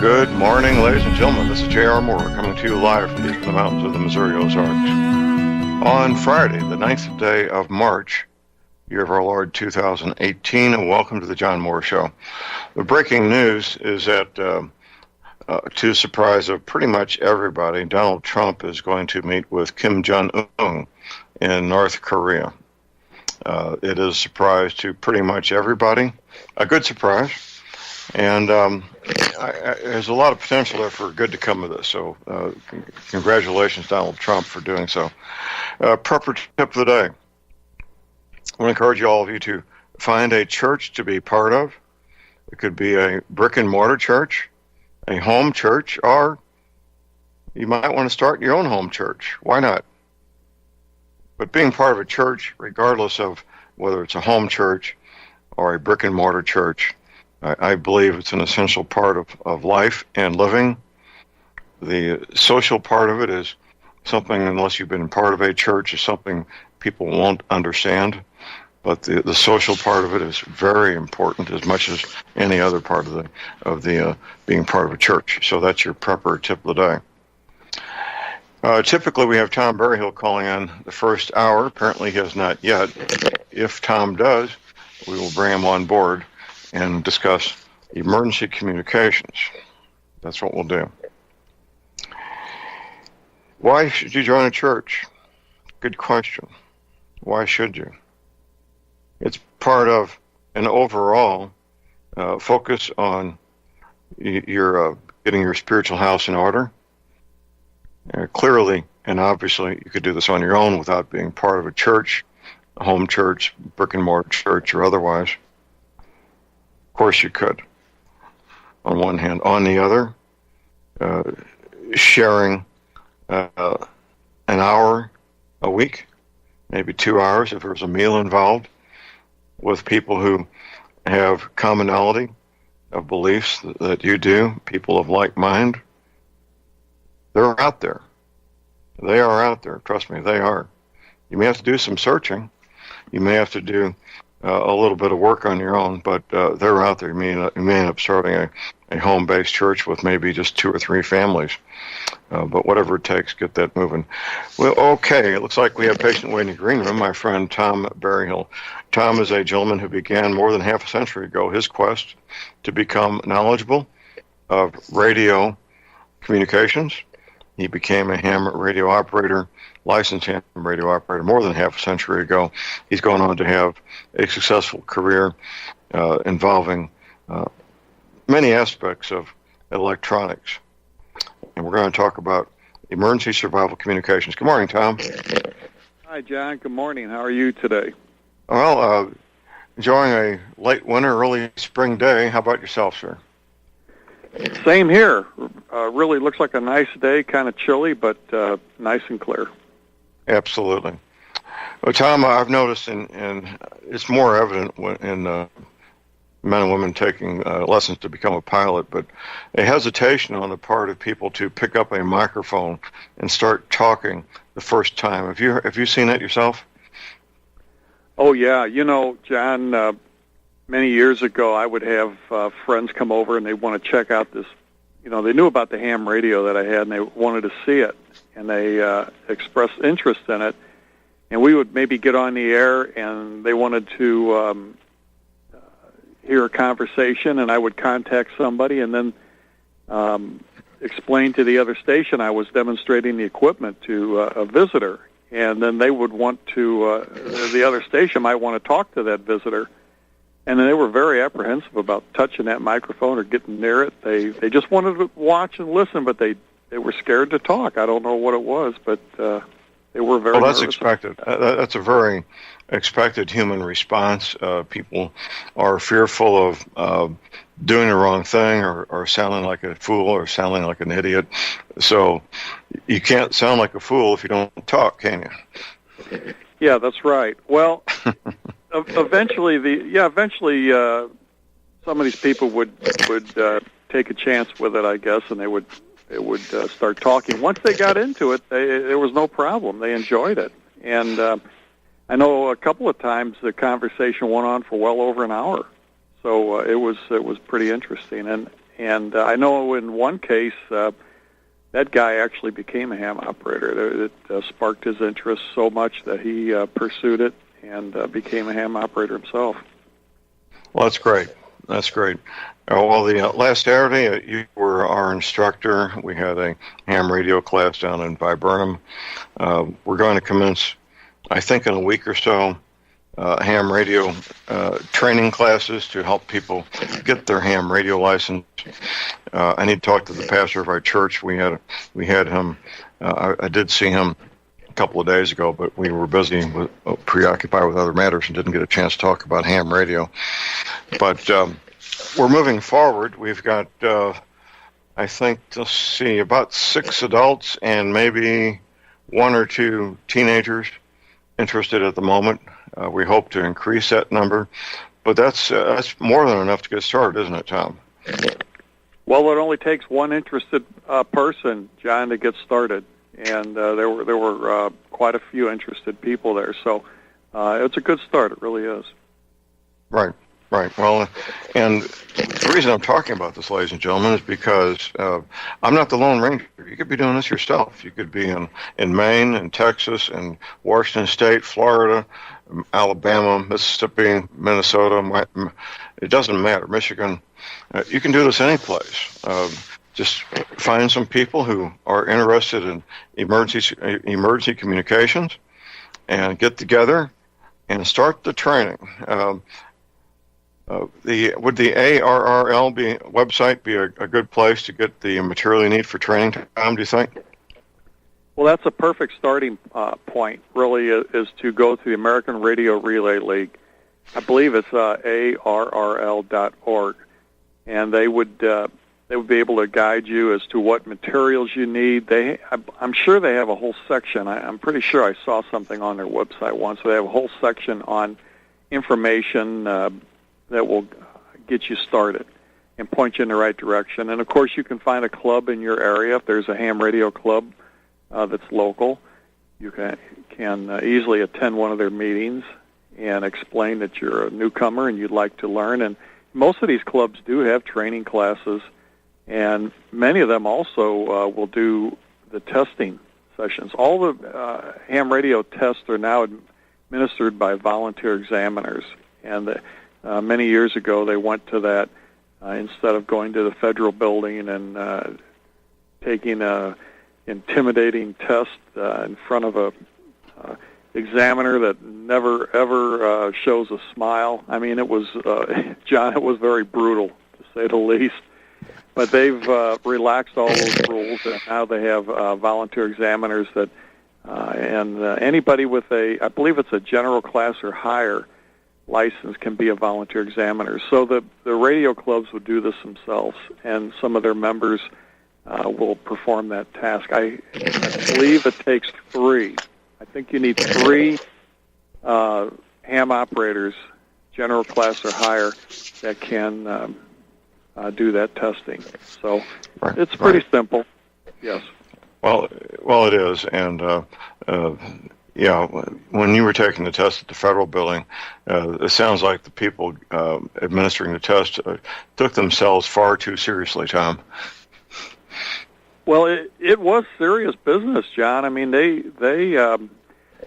Good morning, ladies and gentlemen. This is J.R. Moore coming to you live from deep in the mountains of the Missouri Ozarks. On Friday, the 9th day of March, year of our Lord 2018, and welcome to the John Moore Show. The breaking news is that, to the surprise of pretty much everybody, Donald Trump is going to meet with Kim Jong-un in North Korea. It is a surprise to pretty much everybody, a good surprise. And there's a lot of potential there for good to come of this. So congratulations, Donald Trump, for doing so. Prepper tip of the day. I want to encourage all of you to find a church to be part of. It could be a brick and mortar church, a home church, or you might want to start your own home church. Why not? But being part of a church, regardless of whether it's a home church or a brick and mortar church, I believe it's an essential part of life and living. The social part of it is something, unless you've been part of a church, is something people won't understand. But the social part of it is very important, as much as any other part of the being part of a church. So that's your prepper tip of the day. Typically, we have Tom Berryhill calling on the first hour. Apparently, he has not yet. If Tom does, we will bring him on board and discuss emergency communications. That's what we'll do. Why should you join a church? Good question. Why should you? It's part of an overall focus on your getting your spiritual house in order. Clearly and obviously, you could do this on your own without being part of a church, a home church, brick and mortar church, or otherwise. Of course you could, on one hand. On the other, sharing an hour a week, maybe 2 hours if there's a meal involved, with people who have commonality of beliefs that you do, people of like mind. They're out there. They are out there. Trust me, they are. You may have to do some searching. You may have to do a little bit of work on your own, but they're out there. You may end up starting a home-based church with maybe just 2 or 3 families. But whatever it takes, get that moving. Well, okay, it looks like we have patient waiting in the green room, my friend Tom Berryhill. Tom is a gentleman who began more than half a century ago his quest to become knowledgeable of radio communications. He became a ham radio operator, licensed ham radio operator more than half a century ago. He's gone on to have a successful career involving many aspects of electronics. And we're going to talk about emergency survival communications. Good morning, Tom. Hi, John. Good morning. How are you today? Well, enjoying a late winter, early spring day. How about yourself, sir? Same here. Really looks like a nice day, kind of chilly, but nice and clear. Absolutely. Well, Tom, I've noticed, and it's more evident in men and women taking lessons to become a pilot, but a hesitation on the part of people to pick up a microphone and start talking the first time. Have you seen that yourself? Oh, yeah. You know, John, many years ago, I would have friends come over and they want to check out this. You know, they knew about the ham radio that I had and they wanted to see it, and they expressed interest in it. And we would maybe get on the air and they wanted to hear a conversation, and I would contact somebody and then explain to the other station I was demonstrating the equipment to a visitor. And then they would want to, the other station might want to talk to that visitor. And then they were very apprehensive about touching that microphone or getting near it. They just wanted to watch and listen, but they were scared to talk. I don't know what it was, but they were very Well, that's nervous. expected. That's a very expected human response. People are fearful of doing the wrong thing or sounding like a fool or sounding like an idiot. So you can't sound like a fool if you don't talk, can you? Yeah, that's right. Well, eventually, some of these people would take a chance with it, I guess, and they would start talking. Once they got into it, there was no problem. They enjoyed it, and I know a couple of times the conversation went on for well over an hour. So it was pretty interesting, And I know in one case, that guy actually became a ham operator. It sparked his interest so much that he pursued it and became a ham operator himself. Well, that's great. That's great. Well, the last Saturday, you were our instructor. We had a ham radio class down in Viburnum. We're going to commence, I think, in a week or so, ham radio training classes to help people get their ham radio license. I need to talk to the pastor of our church. We had him. I did see him a couple of days ago, but we were busy, preoccupied with other matters, and didn't get a chance to talk about ham radio. But we're moving forward. We've got, I think, let's see, about 6 adults and maybe 1 or 2 teenagers interested at the moment. We hope to increase that number, but that's more than enough to get started, isn't it, Tom? Well, it only takes one interested person, John, to get started, and there were quite a few interested people there. So it's a good start. It really is. Right. Well, and the reason I'm talking about this, ladies and gentlemen, is because I'm not the Lone Ranger. You could be doing this yourself. You could be in Maine, in Texas, in Washington State, Florida, Alabama, Mississippi, Minnesota. It doesn't matter. Michigan. You can do this any place. Just find some people who are interested in emergency communications and get together and start the training. Would the ARRL website be a good place to get the material you need for training, Tom, do you think? Well, that's a perfect starting point, really, is to go to the American Radio Relay League. I believe it's ARRL.org, and they would be able to guide you as to what materials you need. I'm sure they have a whole section. I'm pretty sure I saw something on their website once. They have a whole section on information that will get you started and point you in the right direction. And, of course, you can find a club in your area. If there's a ham radio club that's local, you can easily attend one of their meetings and explain that you're a newcomer and you'd like to learn. And most of these clubs do have training classes, and many of them also will do the testing sessions. All the ham radio tests are now administered by volunteer examiners, and many years ago they went to that instead of going to the federal building and taking a intimidating test in front of a examiner that never ever shows a smile. I mean, it was John, it was very brutal, to say the least. But they've relaxed all those rules, and now they have volunteer examiners that and anybody with I believe it's a general class or higher license can be a volunteer examiner. So the radio clubs would do this themselves, and some of their members will perform that task. I believe it takes 3. I think you need 3 ham operators, general class or higher, that can do that testing. So it's pretty simple. Yes. Well, it is, and yeah, when you were taking the test at the federal building, it sounds like the people administering the test took themselves far too seriously, Tom. Well, it was serious business, John. I mean, they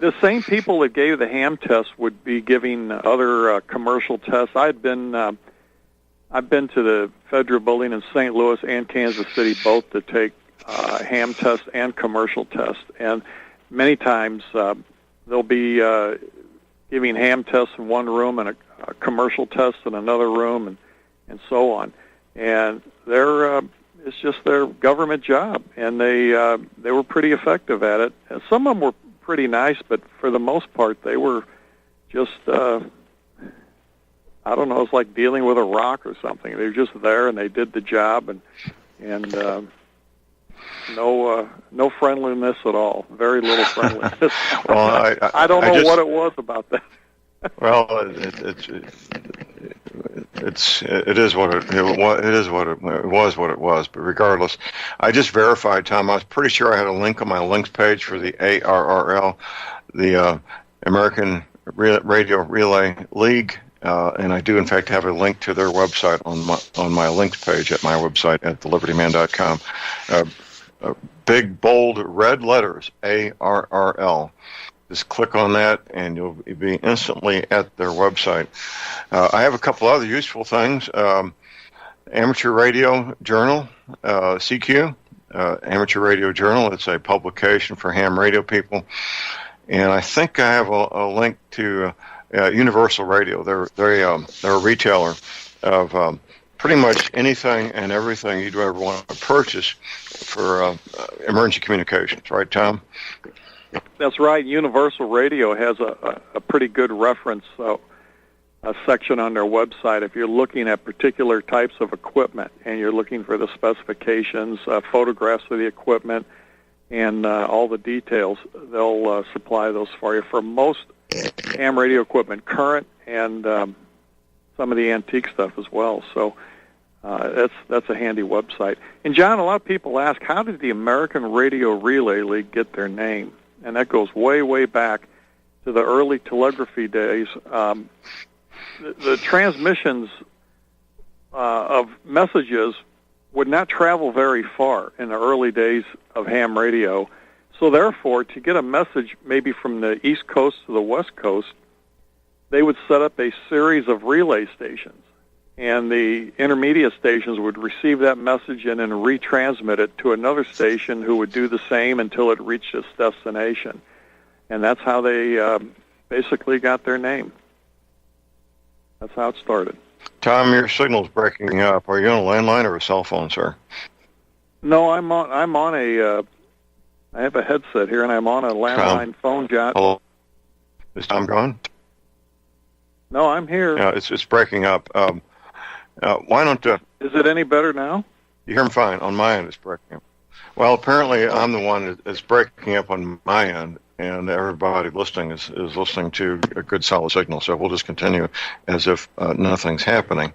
the same people that gave the ham test would be giving other commercial tests. I've been to the federal building in St. Louis and Kansas City both to take ham tests and commercial tests, and many times they'll be giving ham tests in one room and a commercial test in another room, and so on. And it's just their government job, and they were pretty effective at it. And some of them were pretty nice, but for the most part, they were just I don't know. It's like dealing with a rock or something. They were just there, and they did the job, and no friendliness at all. Very little friendliness. Well, I don't know what it was about that. Well, it is what it was. But regardless, I just verified, Tom. I was pretty sure I had a link on my links page for the ARRL, the American Radio Relay League, And I do, in fact, have a link to their website on my links page at my website at thelibertyman.com. Big, bold, red letters, ARRL. Just click on that, and you'll be instantly at their website. I have a couple other useful things. Amateur Radio Journal, CQ, Amateur Radio Journal. It's a publication for ham radio people. And I think I have a link to Universal Radio. They're a retailer of pretty much anything and everything you'd ever want to purchase for emergency communications. Right, Tom? That's right. Universal Radio has a pretty good reference a section on their website. If you're looking at particular types of equipment and you're looking for the specifications, photographs of the equipment, and all the details, they'll supply those for you for most ham radio equipment, current and some of the antique stuff as well. So that's a handy website. And John, a lot of people ask, how did the American Radio Relay League get their name? And that goes way, way back to the early telegraphy days. The transmissions of messages would not travel very far in the early days of ham radio. So therefore, to get a message maybe from the East Coast to the West Coast, they would set up a series of relay stations. And the intermediate stations would receive that message and then retransmit it to another station who would do the same until it reached its destination. And that's how they basically got their name. That's how it started. Tom, your signal's breaking up. Are you on a landline or a cell phone, sir? No, I'm on a. I have a headset here, and I'm on a landline phone, John. Hello. Is Tom gone? No, I'm here. Yeah, it's breaking up. Why don't? Is it any better now? You hear him fine. On my end, it's breaking up. Well, apparently, I'm the one that's breaking up on my end, and everybody listening is listening to a good solid signal. So we'll just continue as if nothing's happening.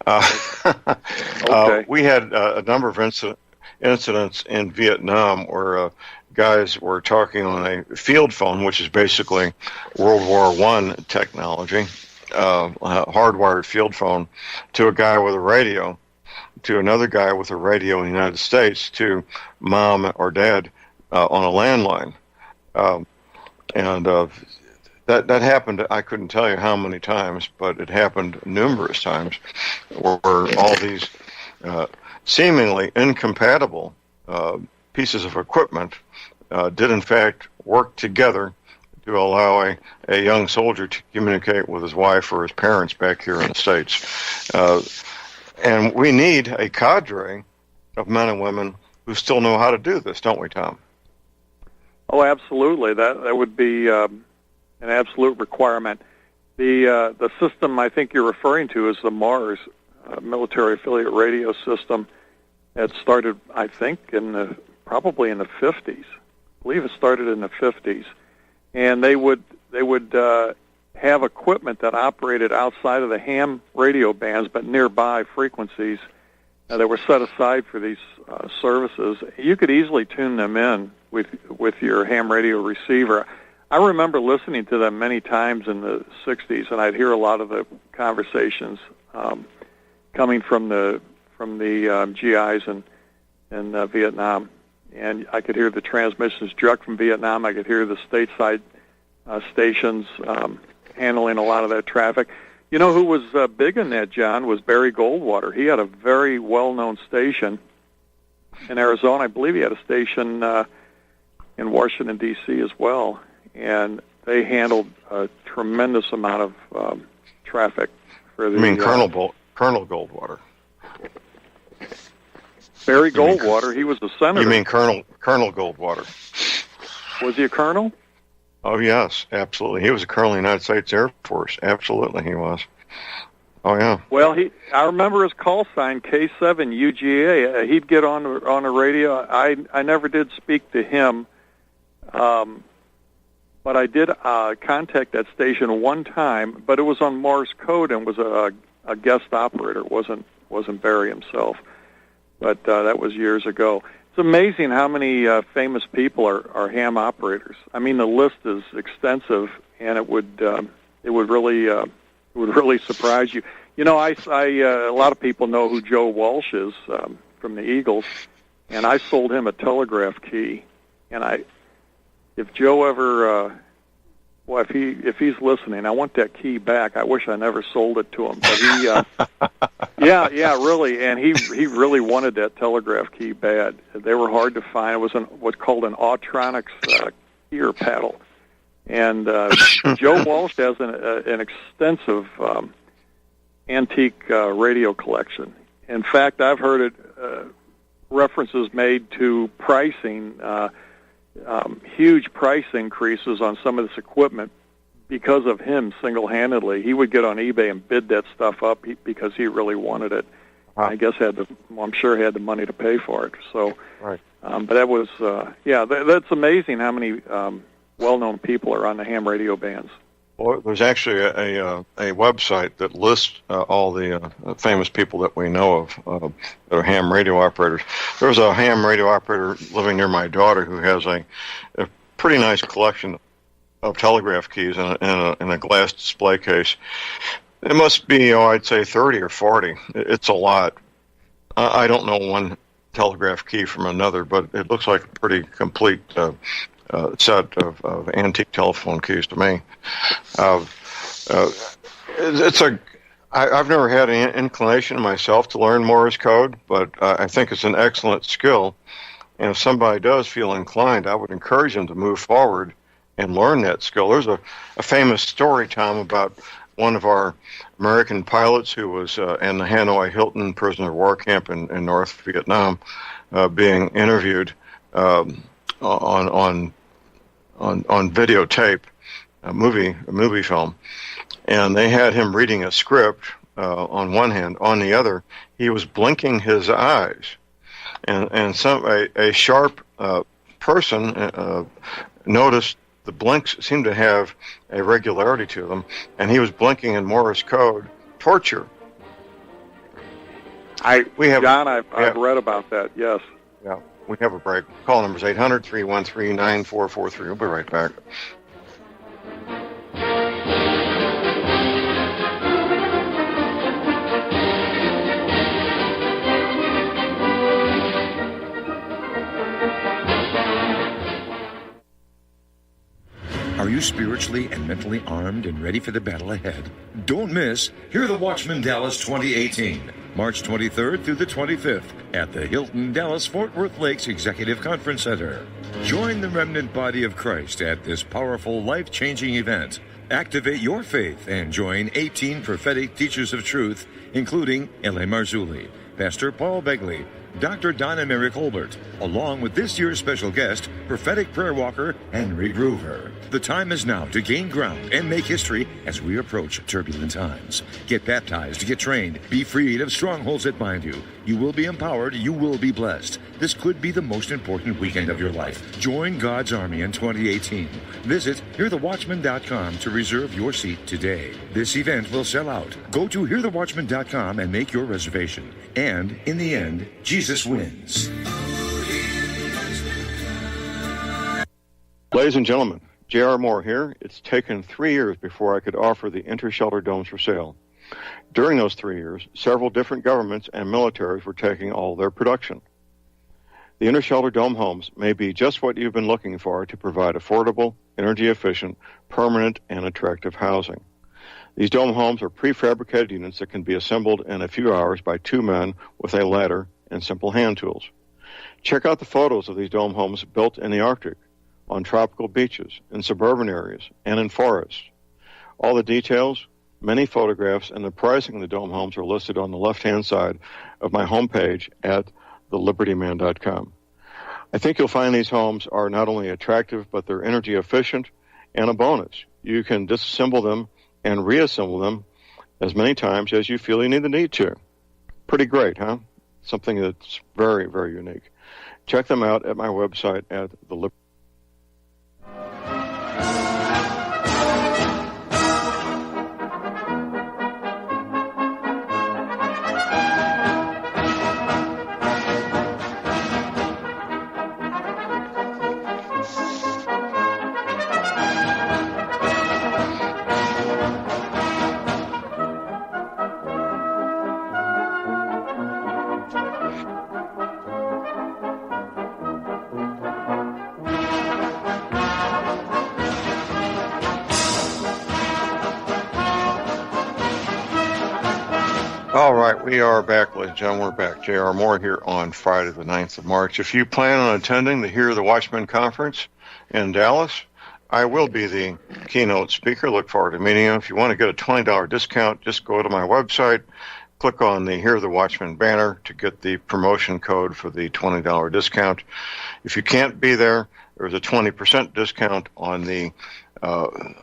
Okay. We had a number of incidents in Vietnam where guys were talking on a field phone, which is basically World War I technology, hardwired field phone, to a guy with a radio, to another guy with a radio in the United States, to mom or dad on a landline. That happened, I couldn't tell you how many times, but it happened numerous times where all these seemingly incompatible pieces of equipment did in fact work together to allow a young soldier to communicate with his wife or his parents back here in the States. And we need a cadre of men and women who still know how to do this, don't we, Tom? Oh, absolutely. That would be an absolute requirement. The system I think you're referring to is the MARS, military affiliate radio system. It started, I think, probably in the 50s. I believe it started in the 50s, and they would have equipment that operated outside of the ham radio bands, but nearby frequencies that were set aside for these services. You could easily tune them in with your ham radio receiver. I remember listening to them many times in the 60s, and I'd hear a lot of the conversations coming from the GIs in Vietnam, and I could hear the transmissions direct from Vietnam. I could hear the stateside stations handling a lot of that traffic. You know who was big in that, John, was Barry Goldwater. He had a very well-known station in Arizona. I believe he had a station in Washington, D.C. as well, and they handled a tremendous amount of traffic. For the, you mean Colonel Goldwater? Barry Goldwater, he was a senator. You mean Colonel Goldwater? Was he a colonel? Oh, yes, absolutely. He was a colonel in the United States Air Force. Absolutely, he was. Oh, yeah. Well, I remember his call sign, K7UGA. He'd get on the radio. I never did speak to him, but I did contact that station one time, but it was on Morse code and was a guest operator. It wasn't Barry himself, but that was years ago. It's amazing how many famous people are ham operators. I mean, the list is extensive, and it would really would really surprise you. You know, a lot of people know who Joe Walsh is from the Eagles, and I sold him a telegraph key. And if Joe ever, if he's listening, I want that key back. I wish I never sold it to him. But he, yeah, really, and he really wanted that telegraph key bad. They were hard to find. It was what's called an Autronics ear paddle. And Joe Walsh has an extensive antique radio collection. In fact, I've heard references made to pricing, huge price increases on some of this equipment because of him single-handedly. He would get on eBay and bid that stuff up because he really wanted it. I guess I'm sure he had the money to pay for it. So, right. But that was, that's amazing how many well-known people are on the ham radio bands. Well, there's actually a website that lists all the famous people that we know of that are ham radio operators. There's a ham radio operator living near my daughter who has a pretty nice collection of telegraph keys in a glass display case. It must be, I'd say 30 or 40. It's a lot. I don't know one telegraph key from another, but it looks like a pretty complete set of antique telephone keys to me. I've never had an inclination myself to learn Morse code, but I think it's an excellent skill. And if somebody does feel inclined, I would encourage them to move forward and learn that skill. There's a famous story, Tom, about one of our American pilots who was in the Hanoi Hilton prisoner of war camp in North Vietnam, being interviewed on videotape, a movie film, and they had him reading a script on one hand. On the other, he was blinking his eyes, and a sharp person noticed the blinks seemed to have a regularity to them, and he was blinking in Morse code. Torture. I've read about that. Yes. Yeah. We have a break. Call number is 800-313-9443. We'll be right back. Are you spiritually and mentally armed and ready for the battle ahead? Don't miss Hear the Watchman Dallas 2018, March 23rd through the 25th at the Hilton Dallas Fort Worth Lakes Executive Conference Center. Join the remnant body of Christ at this powerful, life-changing event. Activate your faith and join 18 prophetic teachers of truth, including L.A. Marzulli, Pastor Paul Begley, Dr. Donna Mary Colbert, along with this year's special guest, prophetic prayer walker Henry Groover. The time is now to gain ground and make history as we approach turbulent times. Get baptized, get trained, be freed of strongholds that bind you. You will be empowered, you will be blessed. This could be the most important weekend of your life. Join God's Army in 2018. Visit HearTheWatchman.com to reserve your seat today. This event will sell out. Go to HearTheWatchman.com and make your reservation. And, in the end, Jesus wins. Ladies and gentlemen, J.R. Moore here. It's taken 3 years before I could offer the Intershelter Domes for sale. During those 3 years, several different governments and militaries were taking all their production. The Intershelter Dome homes may be just what you've been looking for to provide affordable, energy-efficient, permanent, and attractive housing. These dome homes are prefabricated units that can be assembled in a few hours by 2 men with a ladder and simple hand tools. Check out the photos of these dome homes built in the Arctic, on tropical beaches, in suburban areas, and in forests. All the details, many photographs, and the pricing of the dome homes are listed on the left-hand side of my homepage at thelibertyman.com. I think you'll find these homes are not only attractive, but they're energy efficient, and a bonus. You can disassemble them and reassemble them as many times as you feel you need to. Pretty great, huh? Something that's very, very unique. Check them out at my website at thelibertyman.com. All right, we are back, ladies and gentlemen. We're back. J.R. Moore here on Friday, the 9th of March. If you plan on attending the Hear the Watchman conference in Dallas, I will be the keynote speaker. Look forward to meeting you. If you want to get a $20 discount, just go to my website, click on the Hear the Watchman banner to get the promotion code for the $20 discount. If you can't be there, there's a 20% discount on the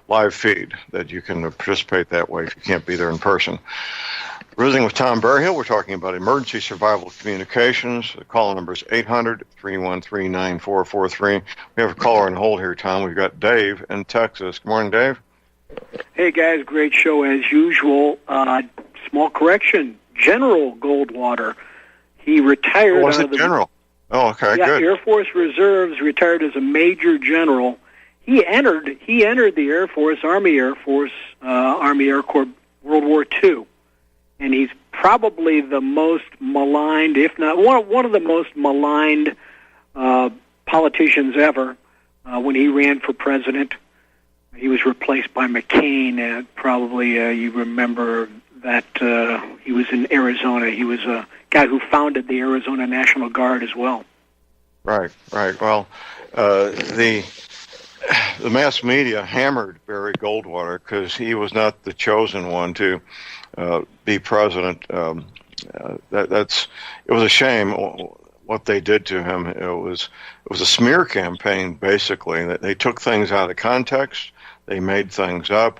live feed that you can participate that way if you can't be there in person. We're visiting with Tom Berryhill. We're talking about emergency survival communications. The call number is 800-313-9443. We have a caller on hold here, Tom. We've got Dave in Texas. Good morning, Dave. Hey, guys. Great show as usual. Small correction. General Goldwater. He retired. Was it General? Oh, okay, yeah, good. Air Force Reserves, retired as a Major General. He entered the Air Force, Army Air Force, Army Air Corps, World War II. And he's probably the most maligned, if not one of the most maligned politicians ever. When he ran for president, he was replaced by McCain. Probably you remember that he was in Arizona. He was a guy who founded the Arizona National Guard as well. Right. Well, the mass media hammered Barry Goldwater because he was not the chosen one to be president. It was a shame what they did to him. It was a smear campaign, basically. They took things out of context. They made things up.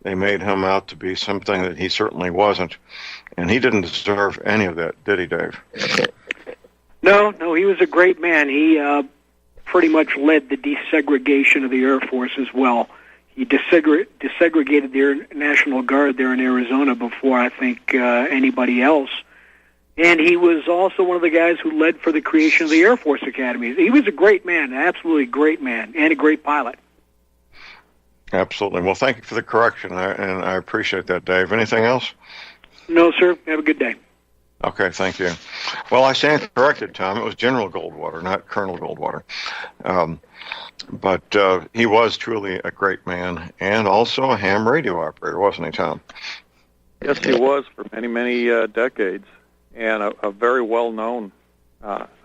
They made him out to be something that he certainly wasn't, and he didn't deserve any of that, did he, Dave? No, he was a great man. He pretty much led the desegregation of the Air Force as well. He desegregated the Air National Guard there in Arizona before, I think, anybody else. And he was also one of the guys who led for the creation of the Air Force Academies. He was a great man, an absolutely great man, and a great pilot. Absolutely. Well, thank you for the correction, and I appreciate that, Dave. Anything else? No, sir. Have a good day. Okay, thank you. Well, I stand corrected, Tom. It was General Goldwater, not Colonel Goldwater. But he was truly a great man and also a ham radio operator, wasn't he, Tom? Yes, he was for many, many decades, and a very well-known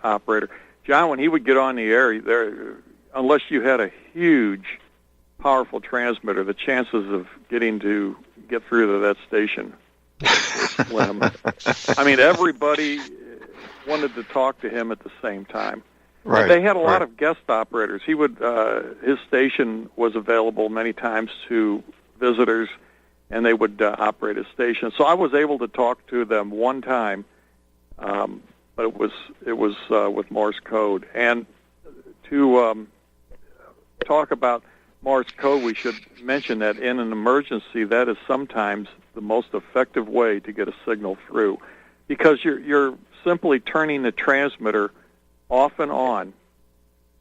operator. John, when he would get on the air, unless you had a huge, powerful transmitter, the chances of getting to get through to that station were slim. I mean, everybody wanted to talk to him at the same time. Right. They had a lot of guest operators. He would his station was available many times to visitors, and they would operate his station. So I was able to talk to them one time, but it was with Morse code. And to talk about Morse code, we should mention that in an emergency, that is sometimes the most effective way to get a signal through, because you're simply turning the transmitter off and on.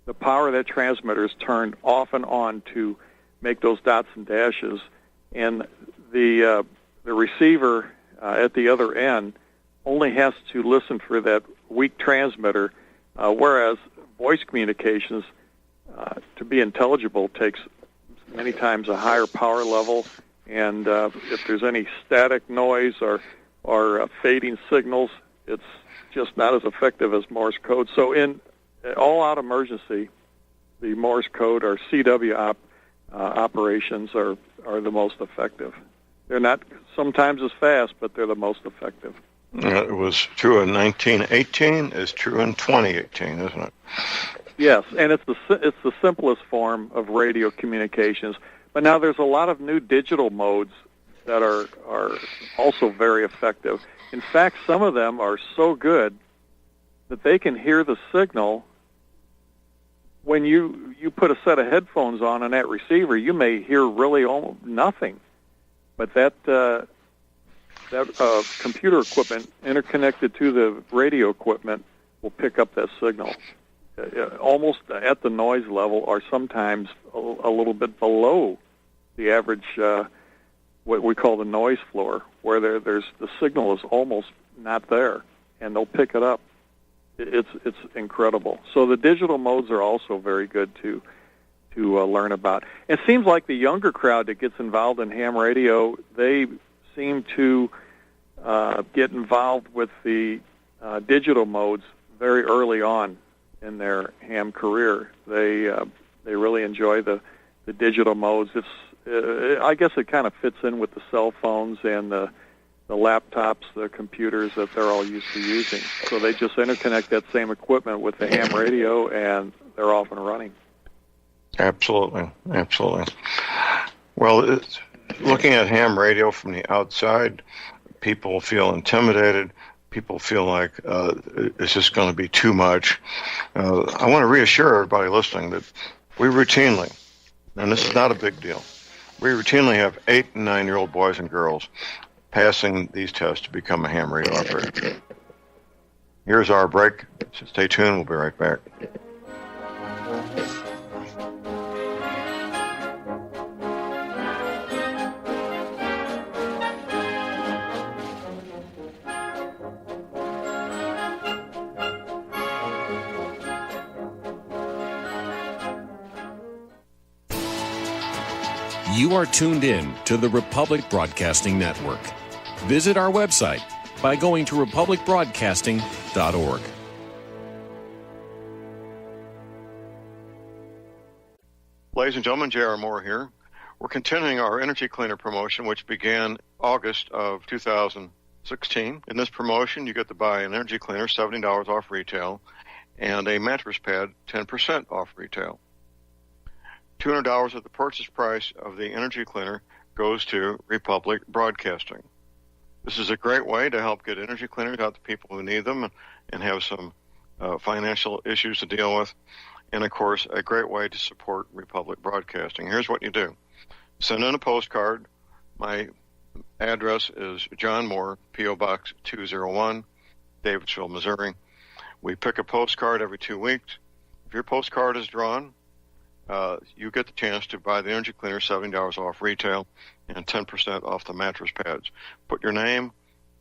The power of that transmitter is turned off and on to make those dots and dashes, and the receiver at the other end only has to listen for that weak transmitter, whereas voice communications, to be intelligible, takes many times a higher power level, and if there's any static noise or fading signals, it's just not as effective as Morse code. So in all-out emergency, the Morse code or CW operations are the most effective. They're not sometimes as fast, but they're the most effective. It was true in 1918. It's true in 2018, isn't it? Yes, and it's the simplest form of radio communications. But now there's a lot of new digital modes that are also very effective. In fact, some of them are so good that they can hear the signal. When you put a set of headphones on that receiver, you may hear really almost nothing. But that computer equipment interconnected to the radio equipment will pick up that signal almost at the noise level, or sometimes a little bit below the average, what we call the noise floor, where there's the signal is almost not there, and they'll pick it up. It's incredible. So the digital modes are also very good to learn about. It seems like the younger crowd that gets involved in ham radio, they seem to get involved with the digital modes very early on in their ham career. They really enjoy the digital modes. I guess it kind of fits in with the cell phones and the laptops, the computers that they're all used to using. So they just interconnect that same equipment with the ham radio, and they're off and running. Absolutely. Well, looking at ham radio from the outside, people feel intimidated. People feel like it's just going to be too much. I want to reassure everybody listening that we routinely, and this is not a big deal, we routinely have 8 and 9-year-old boys and girls passing these tests to become a ham radio operator. Here's our break. So stay tuned. We'll be right back. You are tuned in to the Republic Broadcasting Network. Visit our website by going to republicbroadcasting.org. Ladies and gentlemen, J.R. Moore here. We're continuing our Energy Cleaner promotion, which began August of 2016. In this promotion, you get to buy an Energy Cleaner, $70 off retail, and a mattress pad, 10% off retail. $200 of the purchase price of the Energy Cleaner goes to Republic Broadcasting. This is a great way to help get energy cleaners out to people who need them and have some financial issues to deal with. And, of course, a great way to support Republic Broadcasting. Here's what you do. Send in a postcard. My address is John Moore, P.O. Box 201, Davidsville, Missouri. We pick a postcard every 2 weeks. If your postcard is drawn, you get the chance to buy the Energy Cleaner, $70 off retail, and 10% off the mattress pads. Put your name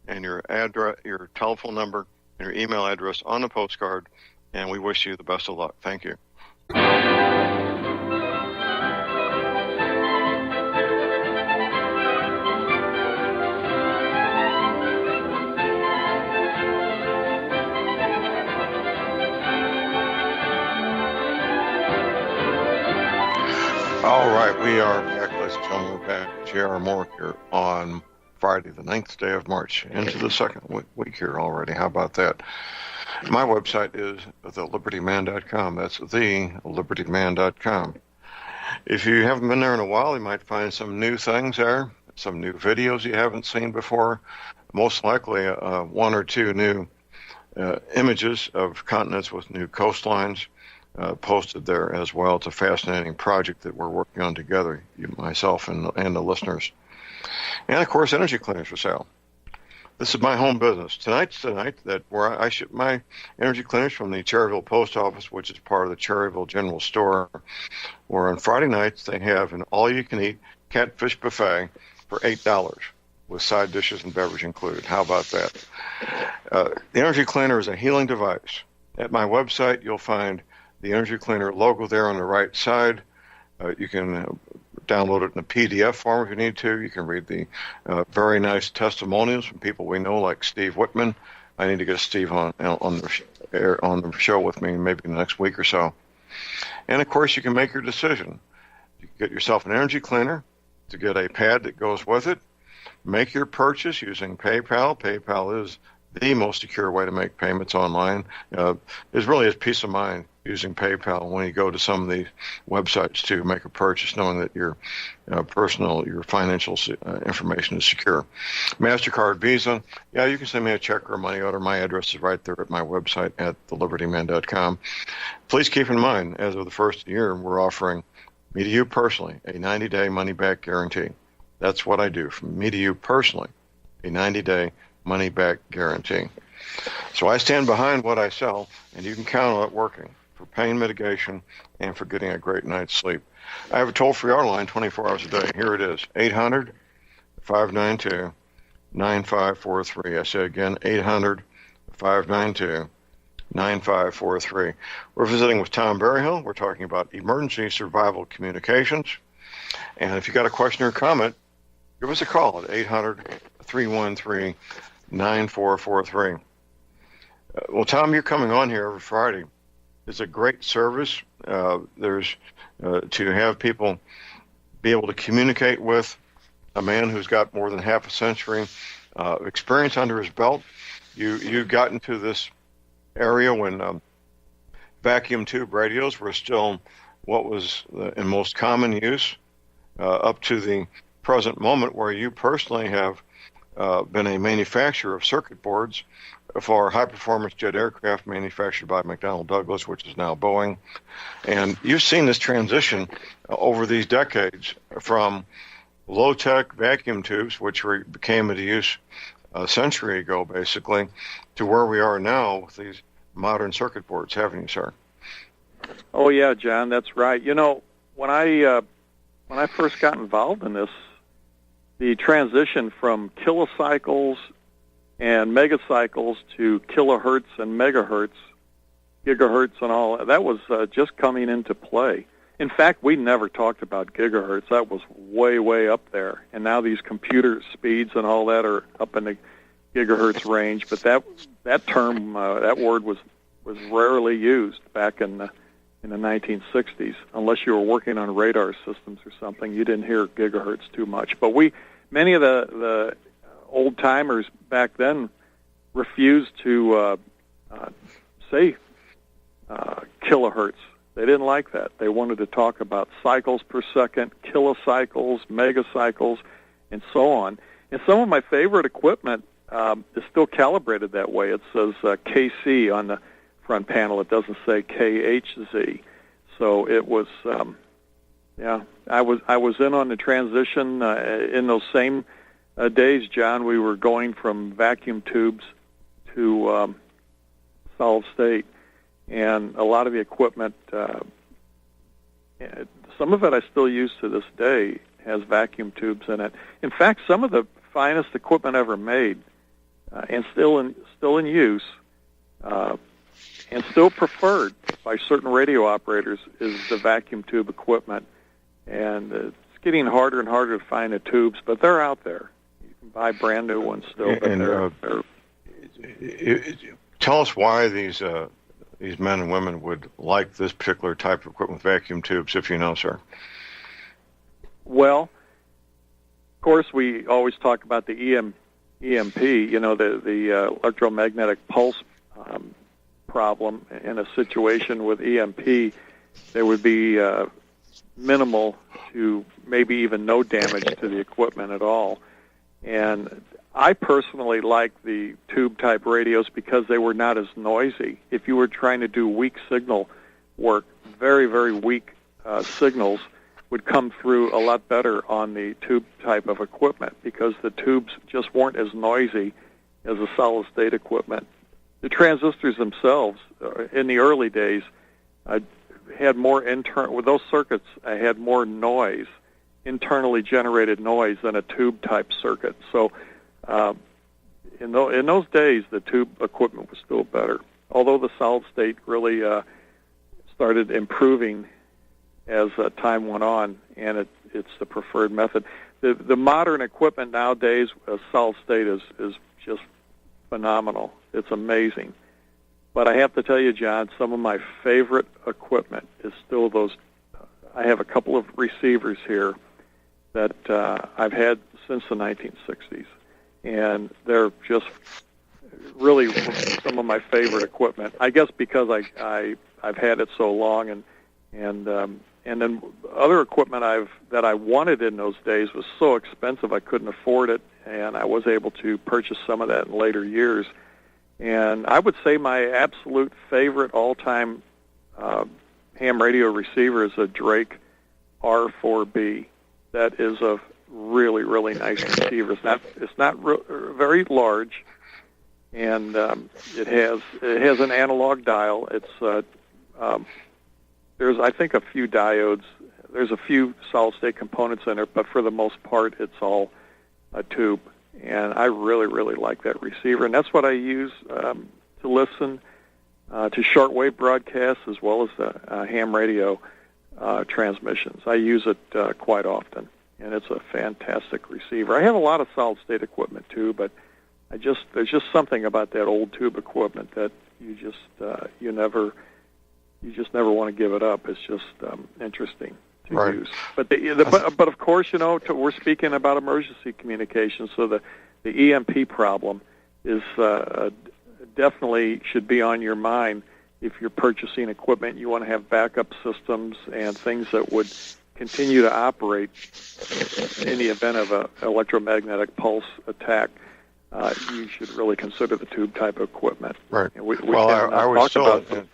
and your address, your telephone number, and your email address on the postcard, and we wish you the best of luck. Thank you. All right, we are back, ladies and gentlemen. We're back. J.R. Moore here on Friday, the 9th day of March, into the second week here already. How about that? My website is thelibertyman.com. That's thelibertyman.com. If you haven't been there in a while, you might find some new things there, some new videos you haven't seen before, most likely one or two new images of continents with new coastlines. Posted there as well. It's a fascinating project that we're working on together, myself and the listeners. And, of course, energy cleaners for sale. This is my home business. Tonight's the night that where I ship my energy cleaners from the Cherryville Post Office, which is part of the Cherryville General Store, where on Friday nights they have an all-you-can-eat catfish buffet for $8 with side dishes and beverage included. How about that? The energy cleaner is a healing device. At my website, you'll find the Energy Cleaner logo there on the right side. You can download it in a PDF form if you need to. You can read the very nice testimonials from people we know, like Steve Whitman. I need to get Steve on the show with me maybe in the next week or so. And, of course, you can make your decision. You can get yourself an Energy Cleaner to get a pad that goes with it. Make your purchase using PayPal. PayPal is the most secure way to make payments online. It really is peace of mind using PayPal when you go to some of these websites to make a purchase, knowing that your your financial information is secure. MasterCard, Visa, you can send me a check or a money order. My address is right there at my website at thelibertyman.com. Please keep in mind, as of the first year, we're offering me to you personally a 90-day money-back guarantee. That's what I do, from me to you personally, a 90-day money-back guarantee. So I stand behind what I sell, and you can count on it working for pain mitigation and for getting a great night's sleep. I have a toll-free hour line 24 hours a day. Here it is, 800-592-9543. I say again, 800-592-9543. We're visiting with Tom Berryhill. We're talking about emergency survival communications. And if you got a question or comment, give us a call at 800-313-3776. 9443. Well, Tom, you're coming on here every Friday. It's a great service. There's to have people be able to communicate with a man who's got more than half a century experience under his belt. You got into this area when vacuum tube radios were still what was in most common use, up to the present moment where you personally have been a manufacturer of circuit boards for high-performance jet aircraft manufactured by McDonnell Douglas, which is now Boeing. And you've seen this transition over these decades from low-tech vacuum tubes, which came into use a century ago, basically, to where we are now with these modern circuit boards, haven't you, sir? Oh, yeah, John, that's right. You know, when I first got involved in this, the transition from kilocycles and megacycles to kilohertz and megahertz, gigahertz and all, that was just coming into play. In fact, we never talked about gigahertz. That was way, way up there. And now these computer speeds and all that are up in the gigahertz range. But that term, that word was rarely used back in the 1960s. Unless you were working on radar systems or something, you didn't hear gigahertz too much. But many of the old timers back then refused to say kilohertz. They didn't like that. They wanted to talk about cycles per second, kilocycles, megacycles, and so on. And some of my favorite equipment is still calibrated that way. It says KC on the front panel. It doesn't say KHZ. So it was, I was in on the transition in those same days, John. We were going from vacuum tubes to solid state. And a lot of the equipment, some of it I still use to this day, has vacuum tubes in it. In fact, some of the finest equipment ever made, and still in use, and still preferred by certain radio operators, is the vacuum tube equipment. And it's getting harder and harder to find the tubes, but they're out there. You can buy brand new ones still. But tell us why these men and women would like this particular type of equipment, vacuum tubes, if you know, sir. Well, of course, we always talk about the EMP, the electromagnetic pulse problem. In a situation with EMP, there would be minimal to maybe even no damage to the equipment at all. And I personally like the tube-type radios because they were not as noisy. If you were trying to do weak signal work, very, very weak signals would come through a lot better on the tube type of equipment because the tubes just weren't as noisy as the solid-state equipment. The transistors themselves, in the early days, had more with those circuits, I had more noise, internally generated noise than a tube-type circuit. So in those days, the tube equipment was still better, although the solid-state really started improving as time went on, and it's the preferred method. The modern equipment nowadays, solid-state is just phenomenal. It's amazing. But I have to tell you, John, some of my favorite equipment is still those. I have a couple of receivers here that I've had since the 1960s, and they're just really some of my favorite equipment. I guess because I've had it so long, and then other equipment that I wanted in those days was so expensive I couldn't afford it, and I was able to purchase some of that in later years. And I would say my absolute favorite all-time ham radio receiver is a Drake R4B. That is a really, really nice receiver. It's not very large, and it has an analog dial. It's there's I think a few diodes. There's a few solid-state components in it, but for the most part, it's all a tube. And I really, really like that receiver. And that's what I use to listen to shortwave broadcasts as well as the ham radio transmissions. I use it quite often, and it's a fantastic receiver. I have a lot of solid-state equipment, too, but there's just something about that old tube equipment that you just never want to give it up. It's just interesting to use. But but of course, we're speaking about emergency communications, so the EMP problem is definitely should be on your mind. If you're purchasing equipment, you want to have backup systems and things that would continue to operate in the event of an electromagnetic pulse attack. You should really consider the tube type of equipment. Right. And we I would still, about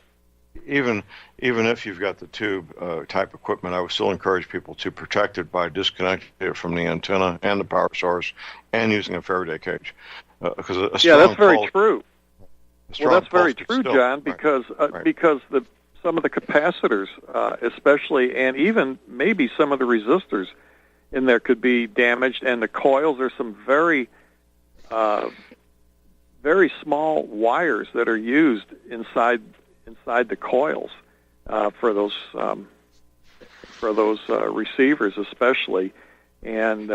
even if you've got the tube type equipment, I would still encourage people to protect it by disconnecting it from the antenna and the power source and using a Faraday cage. Because that's very true. Well, that's very true, still, John, because some of the capacitors, especially, and even maybe some of the resistors in there could be damaged, and the coils are some very very small wires that are used inside the coils for those receivers, especially, and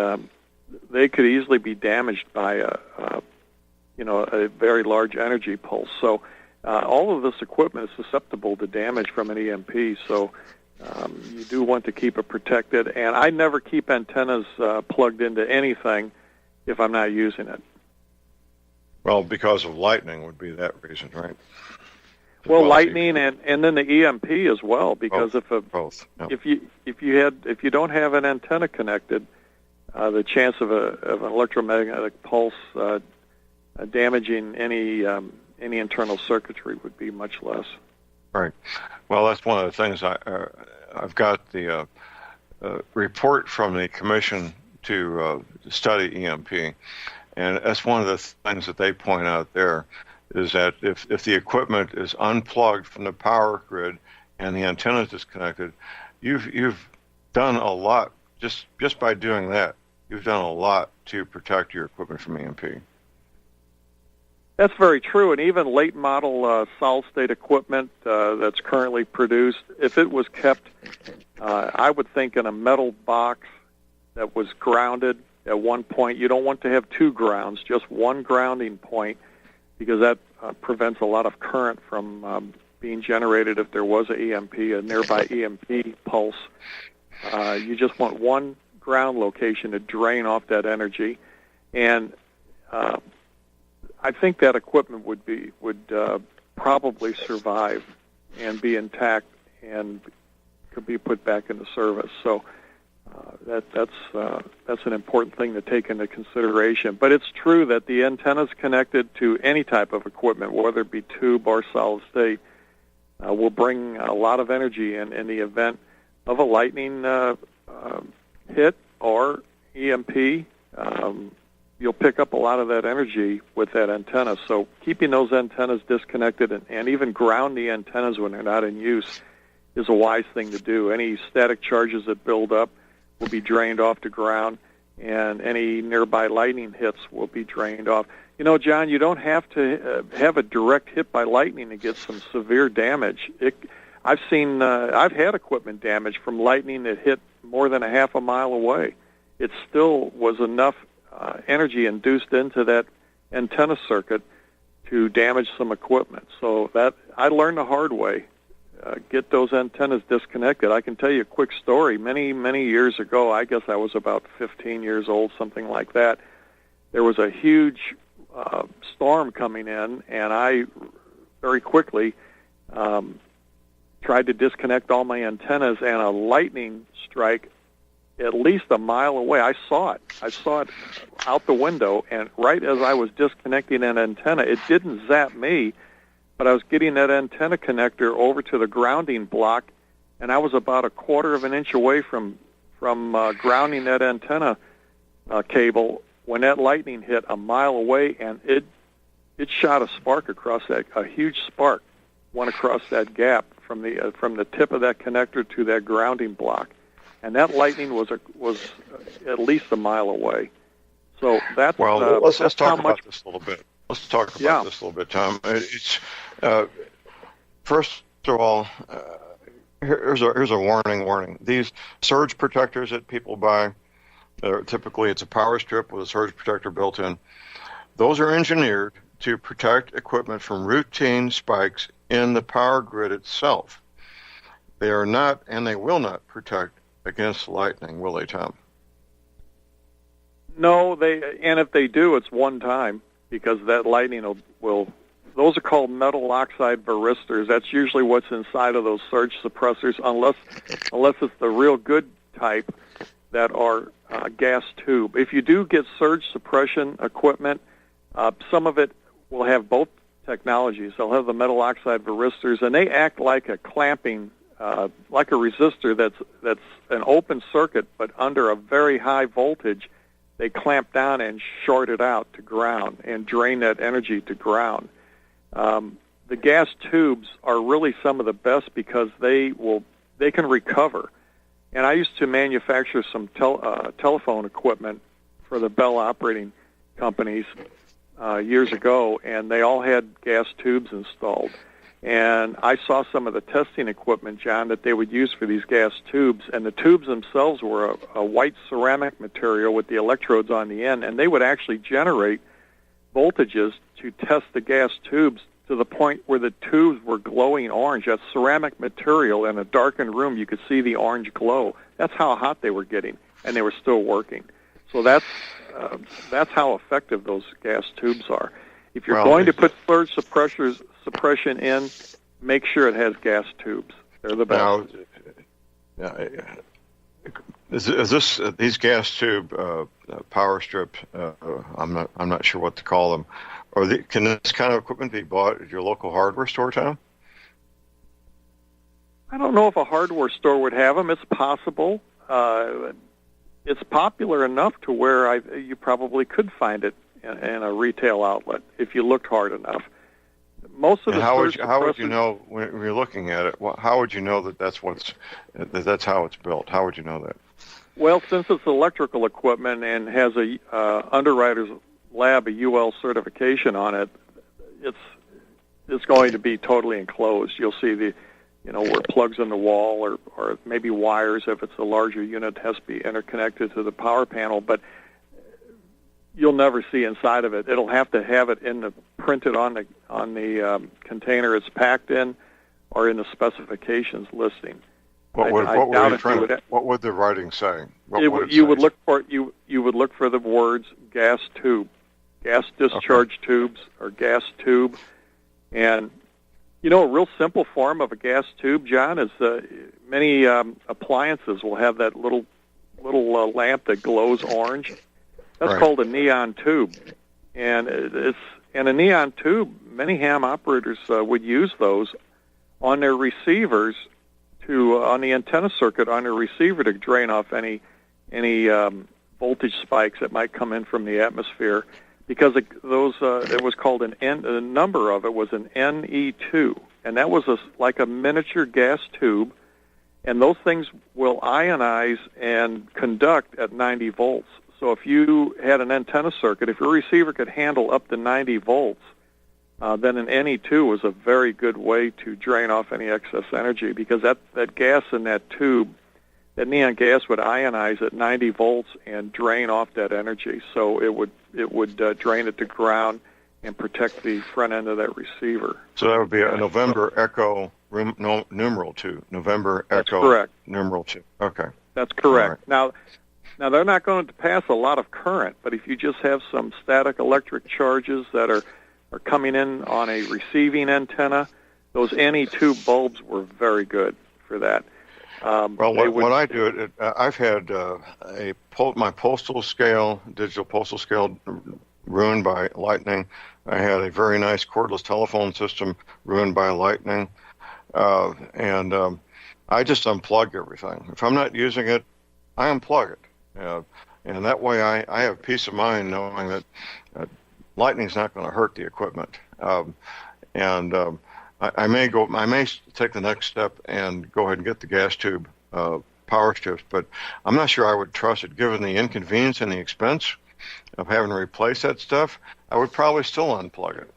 they could easily be damaged by a very large energy pulse. So all of this equipment is susceptible to damage from an EMP. So you do want to keep it protected. And I never keep antennas plugged into anything if I'm not using it. Well, because of lightning would be that reason, right? Well, lightning and then the EMP as well, because both. Yep. if you don't have an antenna connected, the chance of an electromagnetic pulse damaging any internal circuitry would be much less. Right. Well, that's one of the things I've got the report from the Commission to study EMP, and that's one of the things that they point out there is that if the equipment is unplugged from the power grid and the antenna is disconnected, you've done a lot just by doing that. You've done a lot to protect your equipment from EMP. That's very true, and even late model solid-state equipment that's currently produced, if it was kept, I would think in a metal box that was grounded at one point. You don't want to have two grounds, just one grounding point, because that prevents a lot of current from being generated if there was a nearby EMP pulse. You just want one ground location to drain off that energy, and I think that equipment would probably survive and be intact and could be put back into service. So that's an important thing to take into consideration. But it's true that the antennas connected to any type of equipment, whether it be tube or solid state, will bring a lot of energy in the event of a lightning hit or EMP. You'll pick up a lot of that energy with that antenna. So keeping those antennas disconnected and even ground the antennas when they're not in use is a wise thing to do. Any static charges that build up will be drained off the ground, and any nearby lightning hits will be drained off. John, you don't have to have a direct hit by lightning to get some severe damage. I've had equipment damage from lightning that hit more than a half a mile away. It still was enough energy induced into that antenna circuit to damage some equipment. So that I learned the hard way. Get those antennas disconnected. I can tell you a quick story. Many, many years ago, I guess I was about 15 years old, something like that, there was a huge storm coming in, and I very quickly tried to disconnect all my antennas, and a lightning strike at least a mile away. I saw it out the window, and right as I was disconnecting an antenna, it didn't zap me, but I was getting that antenna connector over to the grounding block, and I was about a quarter of an inch away from grounding that antenna cable when that lightning hit a mile away, and it shot a spark across a huge spark went across that gap from the tip of that connector to that grounding block. And that lightning was at least a mile away. So that's let's talk about this a little bit. Let's talk about this a little bit, Tom. It's first of all, here's a warning. These surge protectors that people buy, typically it's a power strip with a surge protector built in. Those are engineered to protect equipment from routine spikes in the power grid itself. They are not, and they will not protect against lightning, will they, Tom? No, and if they do, it's one time, because that lightning will those are called metal oxide varistors. That's usually what's inside of those surge suppressors, unless it's the real good type that are gas tube. If you do get surge suppression equipment, some of it will have both technologies. They'll have the metal oxide varistors, and they act like a clamping, like a resistor that's an open circuit, but under a very high voltage, they clamp down and short it out to ground and drain that energy to ground. The gas tubes are really some of the best because they can recover. And I used to manufacture some telephone equipment for the Bell operating companies years ago, and they all had gas tubes installed. And I saw some of the testing equipment, John, that they would use for these gas tubes, and the tubes themselves were a white ceramic material with the electrodes on the end, and they would actually generate voltages to test the gas tubes to the point where the tubes were glowing orange. That ceramic material in a darkened room, you could see the orange glow. That's how hot they were getting, and they were still working. So that's how effective those gas tubes are. If you're going to put surge suppression in, make sure it has gas tubes. They're the best. Now, is this these gas tube power strips? I'm not sure what to call them. Can this kind of equipment be bought at your local hardware store, Tom? I don't know if a hardware store would have them. It's possible. It's popular enough to where you probably could find it in a retail outlet if you looked hard enough. Most of the how would you know when you're looking at it? How would you know that's how it's built? How would you know that? Well, since it's electrical equipment and has a Underwriters Lab, a UL certification on it, it's going to be totally enclosed. You'll see where plugs in the wall or maybe wires. If it's a larger unit, it has to be interconnected to the power panel, but you'll never see inside of it. It'll have to have it printed on the container it's packed in, or in the specifications listing. What would the writing say? You would look for the words gas tube, gas discharge tubes, or gas tube, and a real simple form of a gas tube, John, is many appliances will have that little lamp that glows orange. That's called a neon tube, and a neon tube. Many ham operators would use those on their receivers on the antenna circuit on their receiver to drain off any voltage spikes that might come in from the atmosphere, because it was called the number of it was an NE2, and that was like a miniature gas tube, and those things will ionize and conduct at 90 volts. So if you had an antenna circuit, if your receiver could handle up to 90 volts, then an NE2 was a very good way to drain off any excess energy, because that gas in that tube, that neon gas, would ionize at 90 volts and drain off that energy. So it would drain it to ground and protect the front end of that receiver. So that would be a November Echo numeral 2. November Echo. That's correct. Numeral 2. Okay. That's correct. Right. Now they're not going to pass a lot of current, but if you just have some static electric charges that are coming in on a receiving antenna, those NE2 bulbs were very good for that. When I do it, I've had my postal scale, digital postal scale, ruined by lightning. I had a very nice cordless telephone system ruined by lightning, and I just unplug everything. If I'm not using it, I unplug it. And that way I have peace of mind knowing that lightning's not going to hurt the equipment. I may take the next step and go ahead and get the gas tube power strips, but I'm not sure I would trust it given the inconvenience and the expense of having to replace that stuff. I would probably still unplug it.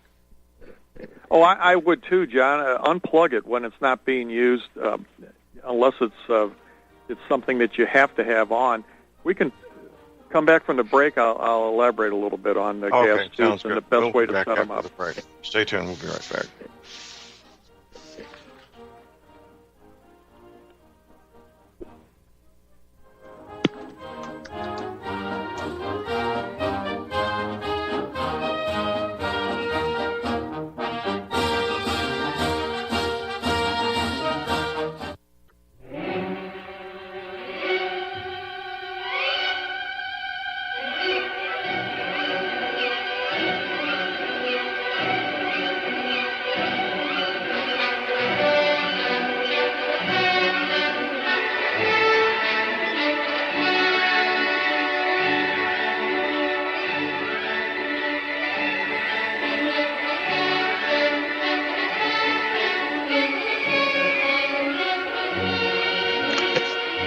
Oh, I would too, John. Unplug it when it's not being used, unless it's something that you have to have on. come back from the break, I'll elaborate a little bit on the gas tubes and the best way to set them up. Stay tuned. We'll be right back.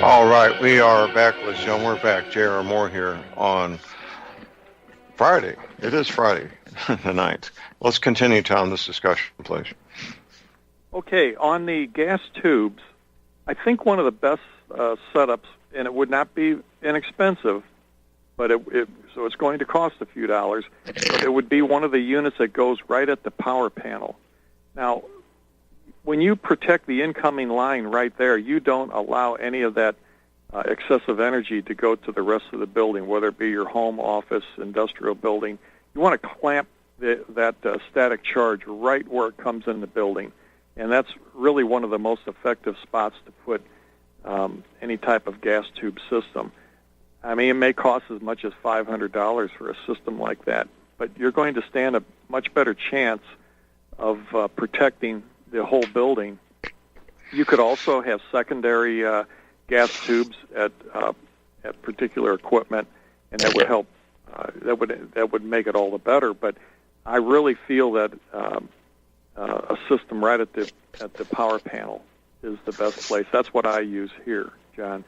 All right, we are back, ladies and gentlemen. We're back. J.R. Moore here on Friday. It is Friday, the 9th. Let's continue, Tom, this discussion, please. Okay, on the gas tubes, I think one of the best setups, and it would not be inexpensive, but so it's going to cost a few dollars, but it would be one of the units that goes right at the power panel. Now, when you protect the incoming line right there, you don't allow any of that excessive energy to go to the rest of the building, whether it be your home, office, industrial building. You want to clamp that static charge right where it comes in the building, and that's really one of the most effective spots to put any type of gas tube system. I mean, it may cost as much as $500 for a system like that, but you're going to stand a much better chance of protecting the whole building. You could also have secondary gas tubes at particular equipment, and that would help. That would make it all the better. But I really feel that a system right at the power panel is the best place. That's what I use here, John.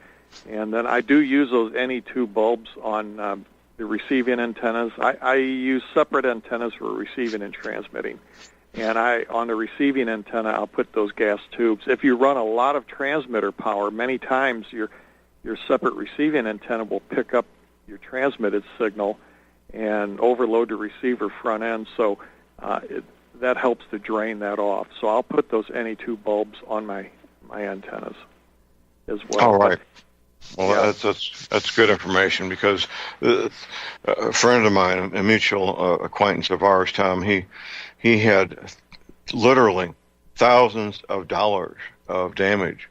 And then I do use those NE2 bulbs on the receiving antennas. I use separate antennas for receiving and transmitting. And on the receiving antenna, I'll put those gas tubes. If you run a lot of transmitter power, many times your separate receiving antenna will pick up your transmitted signal and overload the receiver front end. So that helps to drain that off. So I'll put those NE2 bulbs on my antennas as well. All right. Well, yeah. That's good information, because a friend of mine, a mutual acquaintance of ours, Tom, he had literally thousands of dollars of damage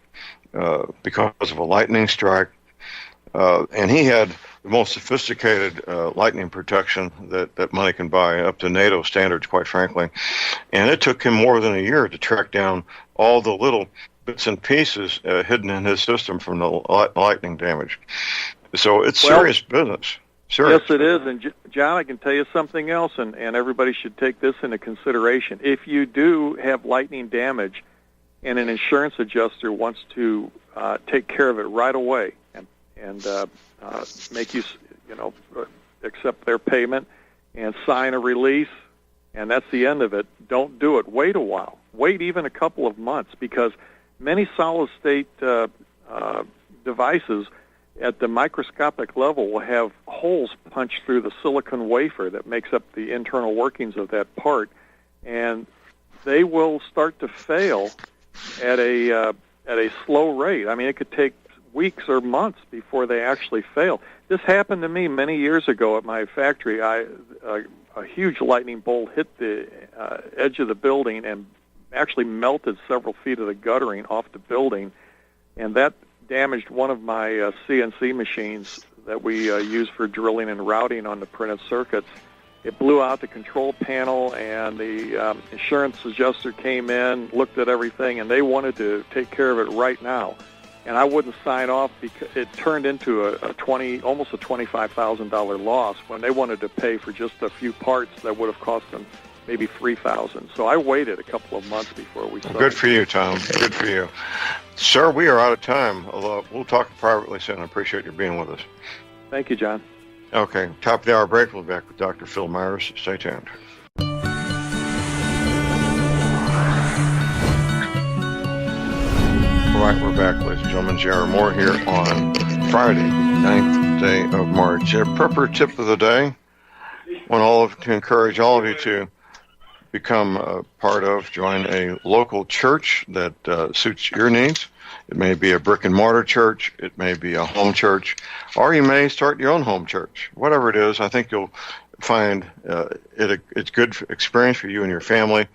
because of a lightning strike, and he had the most sophisticated lightning protection that money can buy, up to NATO standards, quite frankly. And it took him more than a year to track down all the little bits and pieces hidden in his system from the lightning damage. So it's serious business. Serious. Yes, it is. And John, I can tell you something else, and everybody should take this into consideration. If you do have lightning damage and an insurance adjuster wants to take care of it right away and make you accept their payment and sign a release, and that's the end of it, don't do it. Wait a while. Wait even a couple of months, because many solid-state devices at the microscopic level will have holes punched through the silicon wafer that makes up the internal workings of that part, and they will start to fail at a slow rate. I mean, it could take weeks or months before they actually fail. This happened to me many years ago at my factory. A huge lightning bolt hit the edge of the building and actually melted several feet of the guttering off the building, and that damaged one of my CNC machines that we use for drilling and routing on the printed circuits. It blew out the control panel, and the insurance adjuster came in, looked at everything, and they wanted to take care of it right now. And I wouldn't sign off because it turned into almost a $25,000 loss when they wanted to pay for just a few parts that would have cost them maybe $3,000. So I waited a couple of months before we started. Good for you, Tom. Good for you. Sir, we are out of time. We'll talk privately soon. I appreciate you being with us. Thank you, John. Okay, top of the hour break. We'll be back with Dr. Phil Myers. Stay tuned. All right, we're back, ladies and gentlemen. J.R. Moore here on Friday, 9th day of March. A prepper tip of the day. I want to encourage all of you to become a part of, join a local church that suits your needs. It may be a brick and mortar church, it may be a home church, or you may start your own home church. Whatever it is, I think you'll find it's good experience for you and your family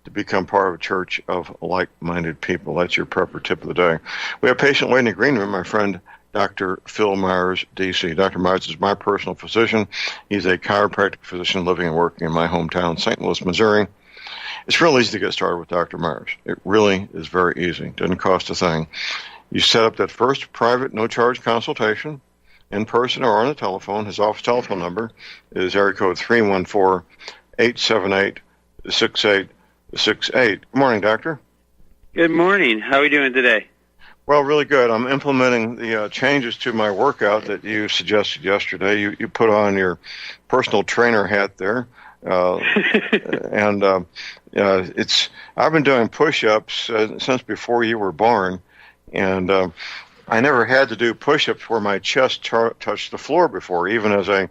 to become part of a church of like-minded people. That's your prepper tip of the day. We have a patient waiting in the green room, my friend Dr. Phil Myers, D.C. Dr. Myers is my personal physician. He's a chiropractic physician living and working in my hometown, St. Louis, Missouri. It's real easy to get started with Dr. Myers. It really is very easy. It doesn't cost a thing. You set up that first private, no-charge consultation in person or on the telephone. His office telephone number is area code 314-878-6868. Good morning, doctor. Good morning. How are we doing today? Well, really good. I'm implementing the changes to my workout that you suggested yesterday. You put on your personal trainer hat there, and I've been doing push-ups since before you were born, and I never had to do push-ups where my chest touched the floor before. Even as a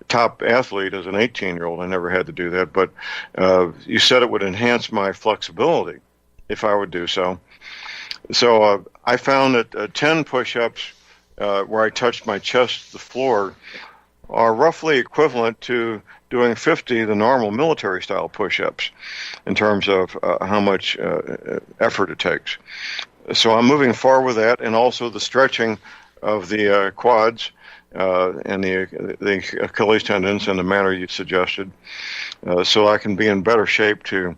top athlete, as an 18-year-old, I never had to do that. But you said it would enhance my flexibility if I would do so. So I found that 10 push-ups where I touched my chest to the floor are roughly equivalent to doing 50 the normal military-style push-ups in terms of how much effort it takes. So I'm moving forward with that, and also the stretching of the quads and the Achilles tendons in the manner you suggested, so I can be in better shape to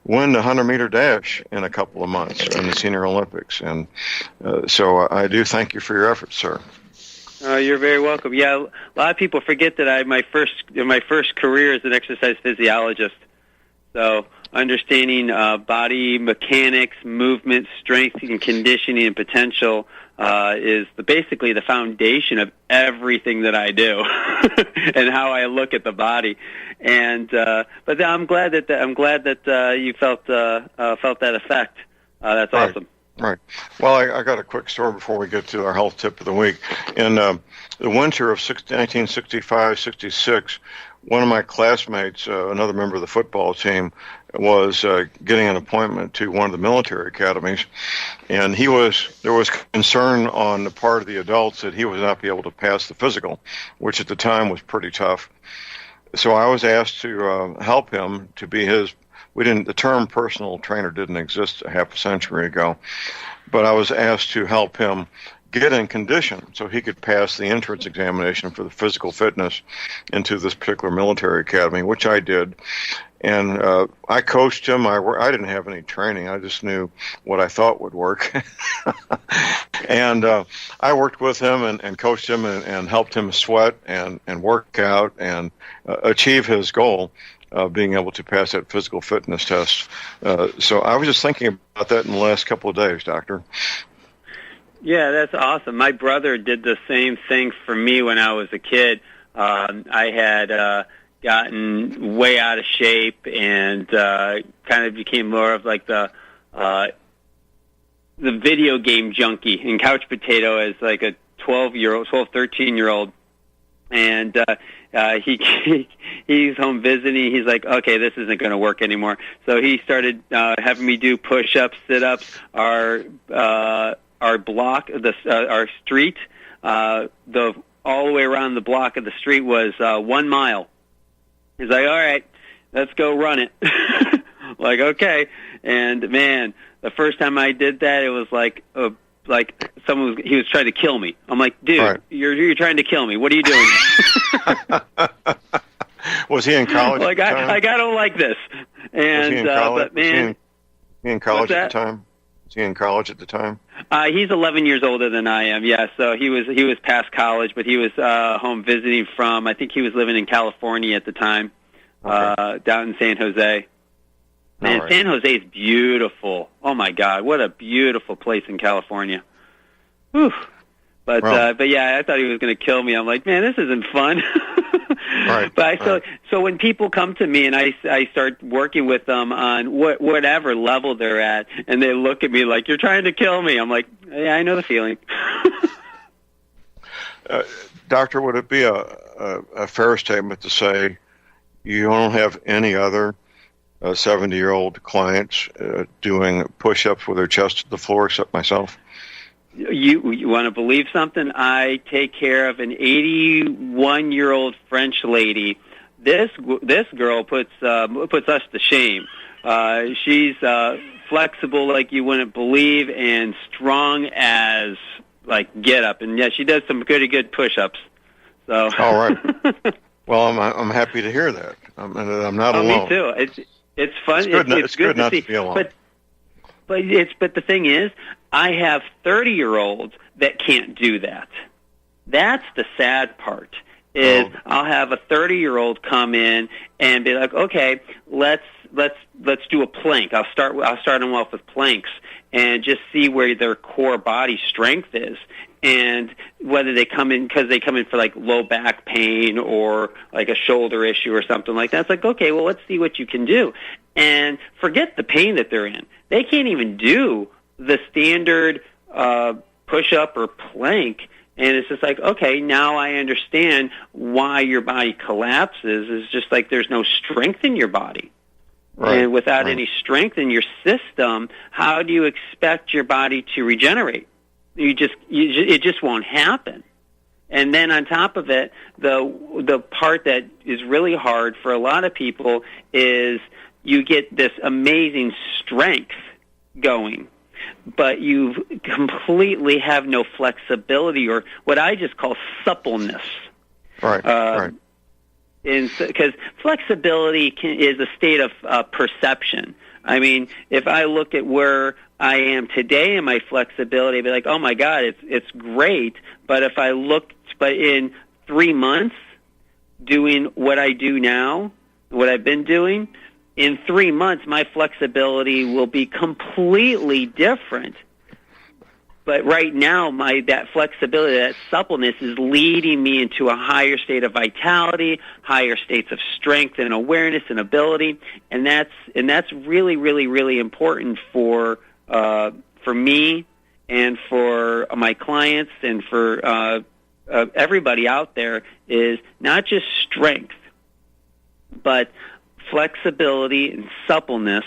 win the 100-meter dash in a couple of months in the Senior Olympics. And so I do thank you for your efforts, sir. You're very welcome. Yeah, a lot of people forget that my first career as an exercise physiologist. So understanding body mechanics, movement, strength, and conditioning and potential is basically the foundation of everything that I do and how I look at the body. And but I'm glad that you felt that effect. That's right. Awesome. Right. Well, I got a quick story before we get to our health tip of the week. In the winter of 1965-66, one of my classmates, another member of the football team, was getting an appointment to one of the military academies, and there was concern on the part of the adults that he would not be able to pass the physical, which at the time was pretty tough. So I was asked to help him to be his. The term personal trainer didn't exist a half a century ago, but I was asked to help him get in condition so he could pass the entrance examination for the physical fitness into this particular military academy, which I did. And I coached him. I didn't have any training. I just knew what I thought would work. And I worked with him and coached him and helped him sweat and work out and achieve his goal of being able to pass that physical fitness test. So I was just thinking about that in the last couple of days, Doctor. Yeah, that's awesome. My brother did the same thing for me when I was a kid. I had gotten way out of shape and kind of became more of like the video game junkie and couch potato as like a 13-year-old. And he's home visiting. He's like, okay, this isn't going to work anymore. So he started having me do push-ups, sit-ups. Our block, our street, all the way around the block of the street was 1 mile. He's like, all right, let's go run it. Like, okay. And man, the first time I did that, it was like he was trying to kill me. I'm like, dude, right. You're trying to kill me. What are you doing? Was he in college? Like, at the time? I don't like this. And was he in college? But man, was he in college at the time? Was he in college at the time? He's 11 years older than I am. Yeah, so he was past college, but he was home visiting from. I think he was living in California at the time, down in San Jose. Man, right. San Jose is beautiful. Oh my God, what a beautiful place in California. Whew. But yeah, I thought he was going to kill me. I'm like, man, this isn't fun. Right. But so when people come to me and I start working with them on whatever level they're at, and they look at me like, you're trying to kill me. I'm like, yeah, I know the feeling. Doctor, would it be a fair statement to say you don't have any other 70-year-old clients doing push-ups with their chest to the floor except myself? You want to believe something? I take care of an 81-year-old French lady. This girl puts us to shame. She's flexible like you wouldn't believe, and strong as like get up. And yeah, she does some pretty good push-ups. So. All right. Well, I'm happy to hear that. I'm not alone. Me too. It's fun. It's good not to be alone. But the thing is, I have 30-year-olds that can't do that. That's the sad part. I'll have a 30-year-old come in and be like, okay, let's do a plank. I'll start them off with planks and just see where their core body strength is, and whether they come in because they come in for like low back pain or like a shoulder issue or something like that. It's like, okay, well, let's see what you can do, and forget the pain that they're in. They can't even do the standard push-up or plank. And it's just like, okay, now I understand why your body collapses. It's just like there's no strength in your body. Right, and without any strength in your system, how do you expect your body to regenerate? It just won't happen. And then on top of it, the part that is really hard for a lot of people is you get this amazing strength going, but you completely have no flexibility or what I just call suppleness. Right. Right. Because flexibility is a state of perception. I mean, if I look at where I am today in my flexibility, I'd be like, oh my God, it's great. But if I looked, but in 3 months doing what I do now, what I've been doing, in 3 months my flexibility will be completely different. But right now, that flexibility, that suppleness is leading me into a higher state of vitality, higher states of strength and awareness and ability, and that's really, really, really important for me and for my clients and for everybody out there. Is not just strength, but flexibility and suppleness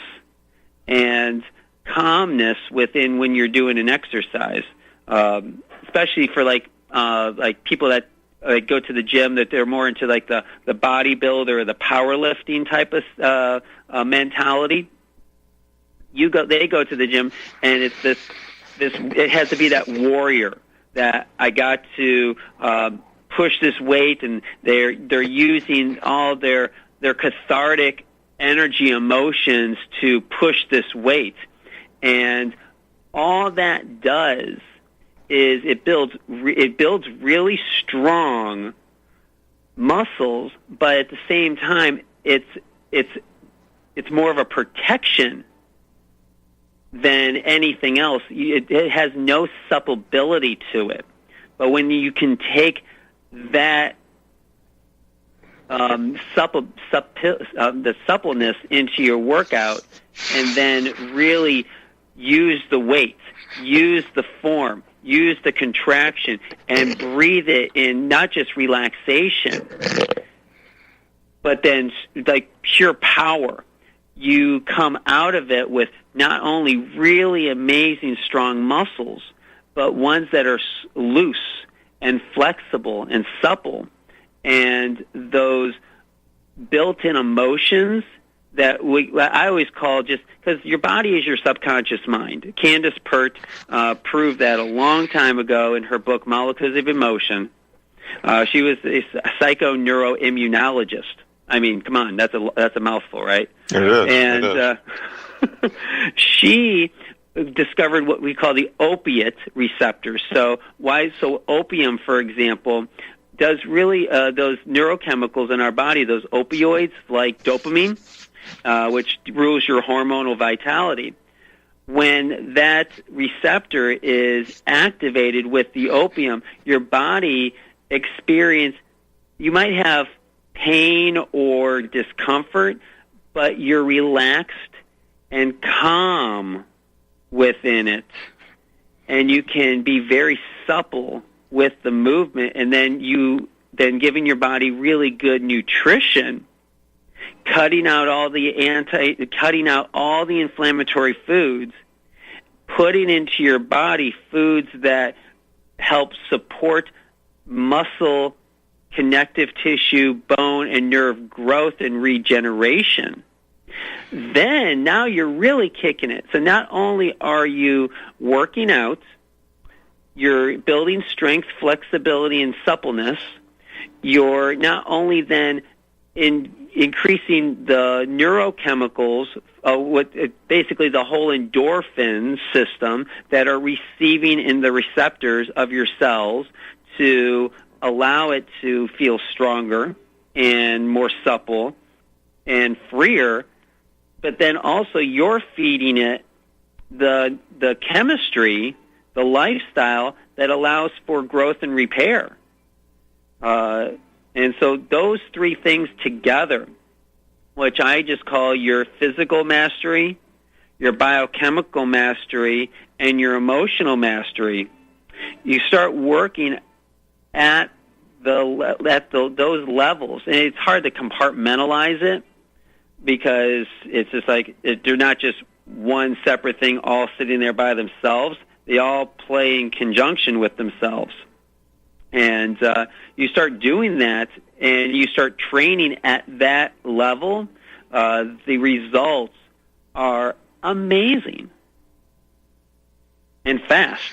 and calmness within when you're doing an exercise, especially for like people that go to the gym, that they're more into like the bodybuilder or the powerlifting type of mentality. They go to the gym, and it's this. It has to be that warrior that I got to push this weight, and they're using all their cathartic energy, emotions to push this weight. And all that does is it builds really strong muscles, but at the same time, it's more of a protection than anything else. It has no supplability to it. But when you can take that the suppleness into your workout, and then really use the weight, use the form, use the contraction, and breathe it in not just relaxation, but then like pure power. You come out of it with not only really amazing strong muscles, but ones that are loose and flexible and supple, and those built-in emotions that I always call, just because your body is your subconscious mind. Candace Pert proved that a long time ago in her book Molecules of Emotion. She was a psychoneuroimmunologist. I mean, come on, that's a mouthful, right? It is. And it is. She discovered what we call the opiate receptors. So opium, for example, does really those neurochemicals in our body, those opioids like dopamine, which rules your hormonal vitality. When that receptor is activated with the opium, your body you might have pain or discomfort, but you're relaxed and calm within it, and you can be very supple with the movement, and then giving your body really good nutrition, cutting out all the inflammatory foods, putting into your body foods that help support muscle, connective tissue, bone, and nerve growth and regeneration. Then now you're really kicking it. So not only are you working out, you're building strength, flexibility, and suppleness. You're not only then increasing the neurochemicals, basically the whole endorphin system that are receiving in the receptors of your cells to allow it to feel stronger and more supple and freer, but then also you're feeding it the chemistry, the lifestyle that allows for growth and repair. And so those three things together, which I just call your physical mastery, your biochemical mastery, and your emotional mastery, you start working at those levels. And it's hard to compartmentalize it because it's just like they're not just one separate thing all sitting there by themselves. They all play in conjunction with themselves. And you start doing that and you start training at that level, the results are amazing and fast.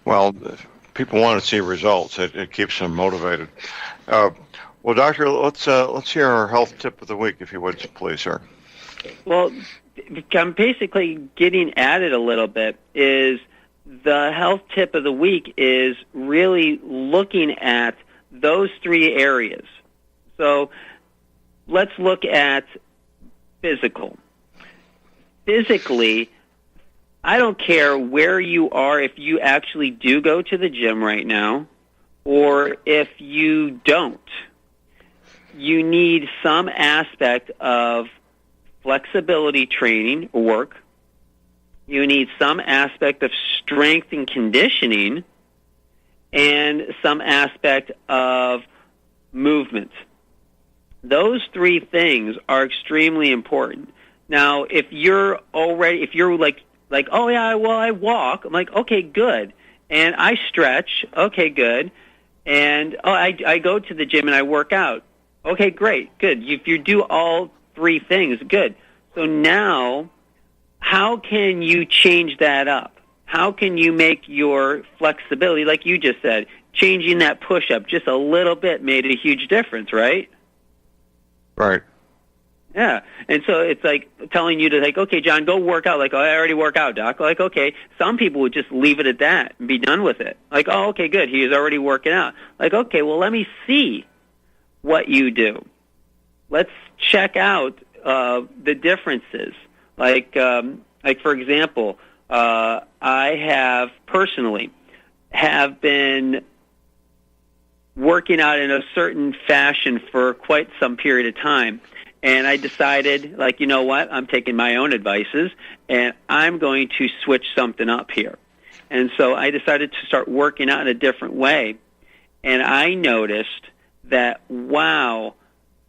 Well, people want to see results. It keeps them motivated. Well, Doctor, let's hear our health tip of the week, if you would, please, sir. Well, I'm basically getting at it a little bit. Is the health tip of the week is really looking at those three areas. So let's look at physical. Physically, I don't care where you are, if you actually do go to the gym right now, or if you don't. You need some aspect of flexibility training or work. You need some aspect of strength and conditioning, and some aspect of movement. Those three things are extremely important. Now, if you're like, oh yeah, well I walk, I'm like, okay, good, and I stretch, okay, good, and I go to the gym and I work out, okay, great, good. If you do all three things, good. So now, how can you change that up? How can you make your flexibility, like you just said, changing that push-up just a little bit made a huge difference, right? Right. Yeah. And so it's like telling you to, like, okay, John, go work out. Like, oh, I already work out, Doc. Like, okay. Some people would just leave it at that and be done with it. Like, oh, okay, good. He is already working out. Like, okay, well, let me see what you do. Let's check out the differences. Like for example, I have personally been working out in a certain fashion for quite some period of time. And I decided, like, you know what? I'm taking my own advices, and I'm going to switch something up here. And so I decided to start working out in a different way. And I noticed that, wow,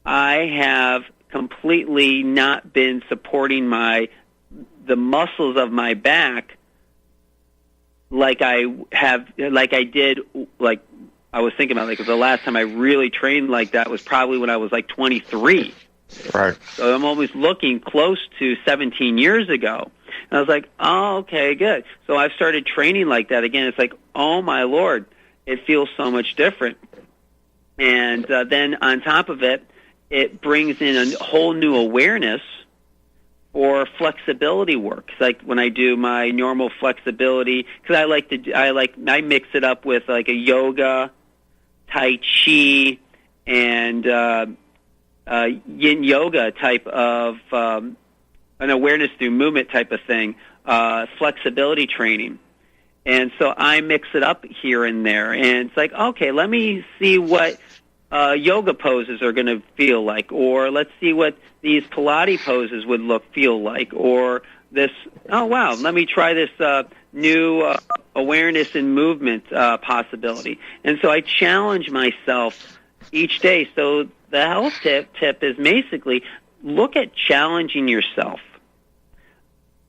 I have completely not been supporting the muscles of my back like I did, like I was thinking about, like, the last time I really trained like that was probably when I was like 23. Right. So I'm always looking close to 17 years ago. And I was like, oh, okay, good. So I've started training like that again. It's like, oh, my Lord, it feels so much different. And then on top of it, it brings in a whole new awareness for flexibility work. It's like when I do my normal flexibility, because I mix it up with like a yoga, Tai Chi, and Yin Yoga type of an awareness through movement type of thing, flexibility training. And so I mix it up here and there, and it's like, okay, let me see what yoga poses are going to feel like, or let's see what these Pilates poses would feel like, or this, oh, wow, let me try this new awareness and movement possibility. And so I challenge myself each day. So the health tip is basically look at challenging yourself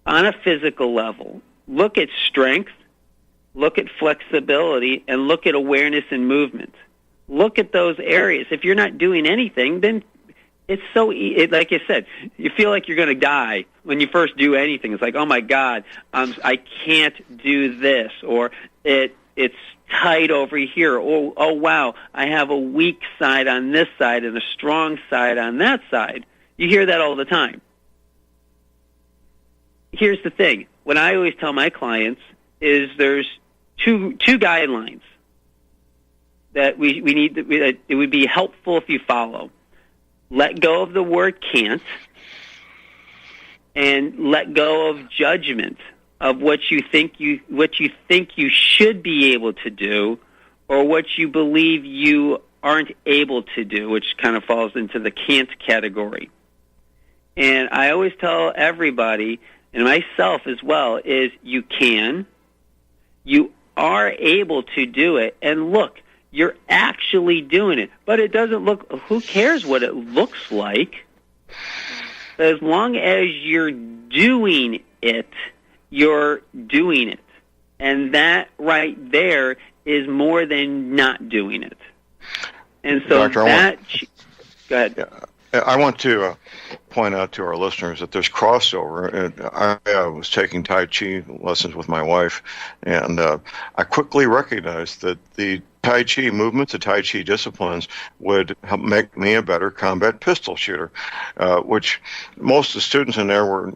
on a physical level. Look at strength, look at flexibility, and look at awareness and movement. Look at those areas. If you're not doing anything, then it's so like I said, you feel like you're going to die when you first do anything. It's like, oh my God, I can't do this, or it's tight over here. Oh wow, I have a weak side on this side and a strong side on that side. You hear that all the time. Here's the thing. What I always tell my clients is there's two guidelines that we need. That it would be helpful if you follow. Let go of the word can't, and let go of judgment of what you think you should be able to do, or what you believe you aren't able to do, which kind of falls into the can't category. And I always tell everybody, and myself as well, is you can, you are able to do it, and look, you're actually doing it. But it doesn't look, who cares what it looks like? As long as you're doing it, you're doing it. And that right there is more than not doing it. And so Doctor, go ahead. Yeah, I want to point out to our listeners that there's crossover. I was taking Tai Chi lessons with my wife, and I quickly recognized that the Tai Chi movements, the Tai Chi disciplines, would help make me a better combat pistol shooter, which most of the students in there were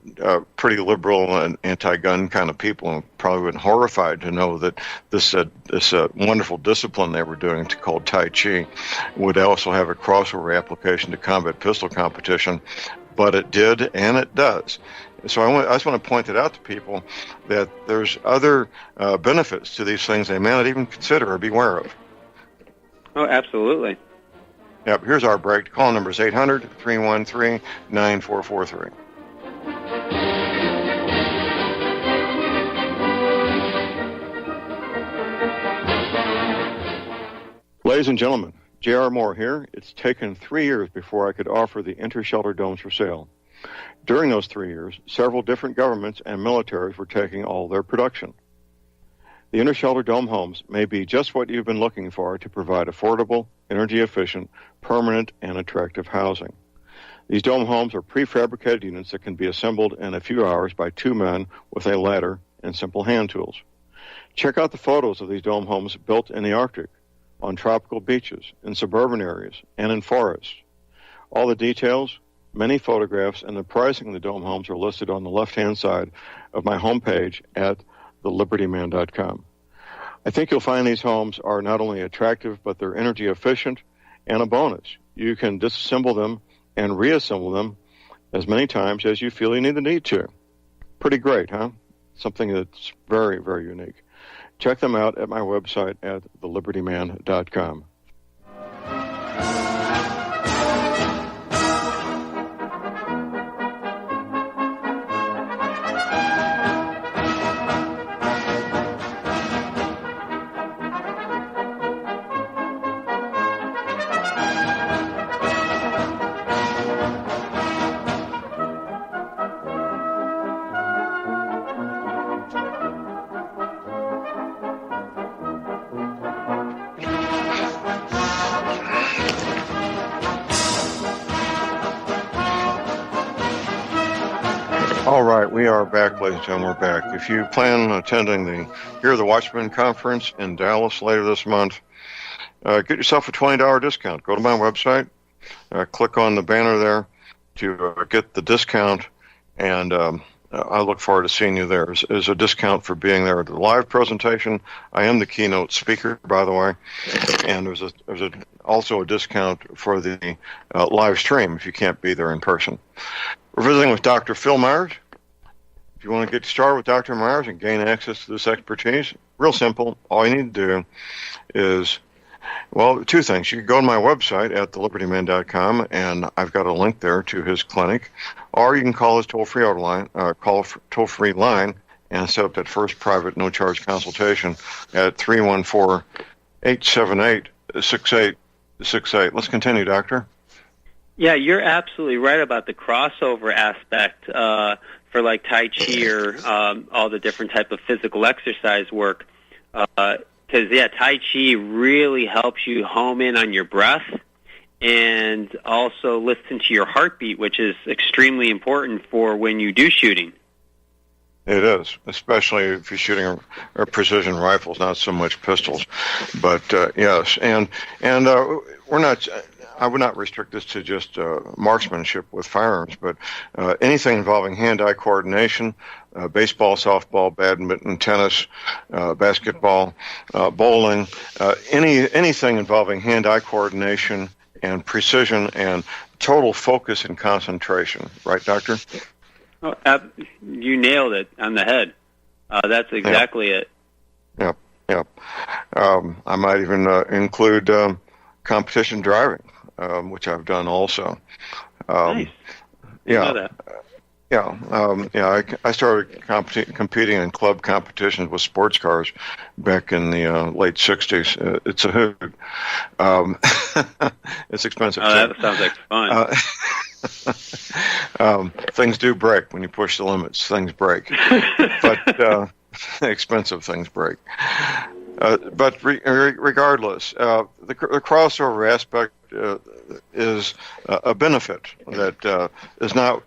pretty liberal and anti-gun kind of people, and probably been horrified to know that this wonderful discipline they were doing called Tai Chi would also have a crossover application to combat pistol competition. But it did, and it does. So I just want to point it out to people that there's other benefits to these things they may not even consider or be aware of. Oh, absolutely. Yep, here's our break. Call number is 800-313-9443. Ladies and gentlemen, J.R. Moore here. It's taken 3 years before I could offer the inter-shelter domes for sale. During those 3 years, several different governments and militaries were taking all their production. The inter-shelter dome homes may be just what you've been looking for to provide affordable, energy-efficient, permanent, and attractive housing. These dome homes are prefabricated units that can be assembled in a few hours by 2 men with a ladder and simple hand tools. Check out the photos of these dome homes built in the Arctic, on tropical beaches, in suburban areas, and in forests. All the details, many photographs, and the pricing of the dome homes are listed on the left-hand side of my homepage at thelibertyman.com. I think you'll find these homes are not only attractive, but they're energy efficient, and a bonus. You can disassemble them and reassemble them as many times as you feel you need to. Pretty great, huh? Something that's very, very unique. Check them out at my website at thelibertyman.com. All right, we are back, ladies and gentlemen. We're back. If you plan on attending the Hear the Watchman conference in Dallas later this month, get yourself a $20 discount. Go to my website, click on the banner there to get the discount, and I look forward to seeing you there. There's a discount for being there at the live presentation. I am the keynote speaker, by the way, and there's also a discount for the live stream if you can't be there in person. We're visiting with Dr. Phil Myers. If you want to get started with Dr. Myers and gain access to this expertise, real simple. All you need to do is Well, two things. You can go to my website at thelibertyman.com, and I've got a link there to his clinic, or you can call his toll-free line and set up that first private no-charge consultation at 314-878-6868. Let's continue, Doctor. Yeah, you're absolutely right about the crossover aspect for like Tai Chi or all the different type of physical exercise work. Because, Tai Chi really helps you home in on your breath and also listen to your heartbeat, which is extremely important for when you do shooting. It is, especially if you're shooting a precision rifles, not so much pistols. But, yes, and we're not... I would not restrict this to just marksmanship with firearms, but anything involving hand-eye coordination, baseball, softball, badminton, tennis, basketball, bowling, anything involving hand-eye coordination and precision and total focus and concentration. Right, Doctor? Oh, you nailed it on the head. That's exactly it. Yep. I might even include competition driving. Which I've done also. Nice. Yeah. I started competing in club competitions with sports cars back in the late 60s. It's a hoot. It's expensive. Oh, that sounds like fun. Things do break when you push the limits. Things break. But expensive things break. But regardless, the crossover aspect is a benefit that is not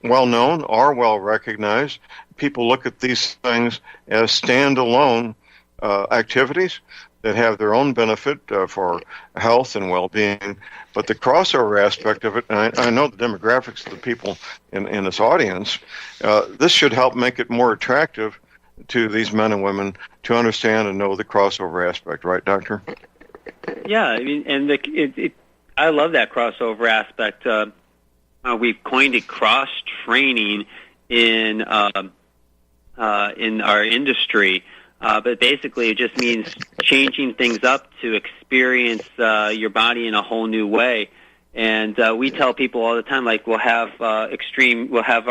well known or well recognized. People look at these things as standalone activities that have their own benefit for health and well-being. But the crossover aspect of it, and I know the demographics of the people in this audience, this should help make it more attractive to these men and women to understand and know the crossover aspect, right, Doctor? Yeah, I mean, and I love that crossover aspect. We've coined it cross-training in our industry, but basically it just means changing things up to experience your body in a whole new way. And we tell people all the time, like we'll have our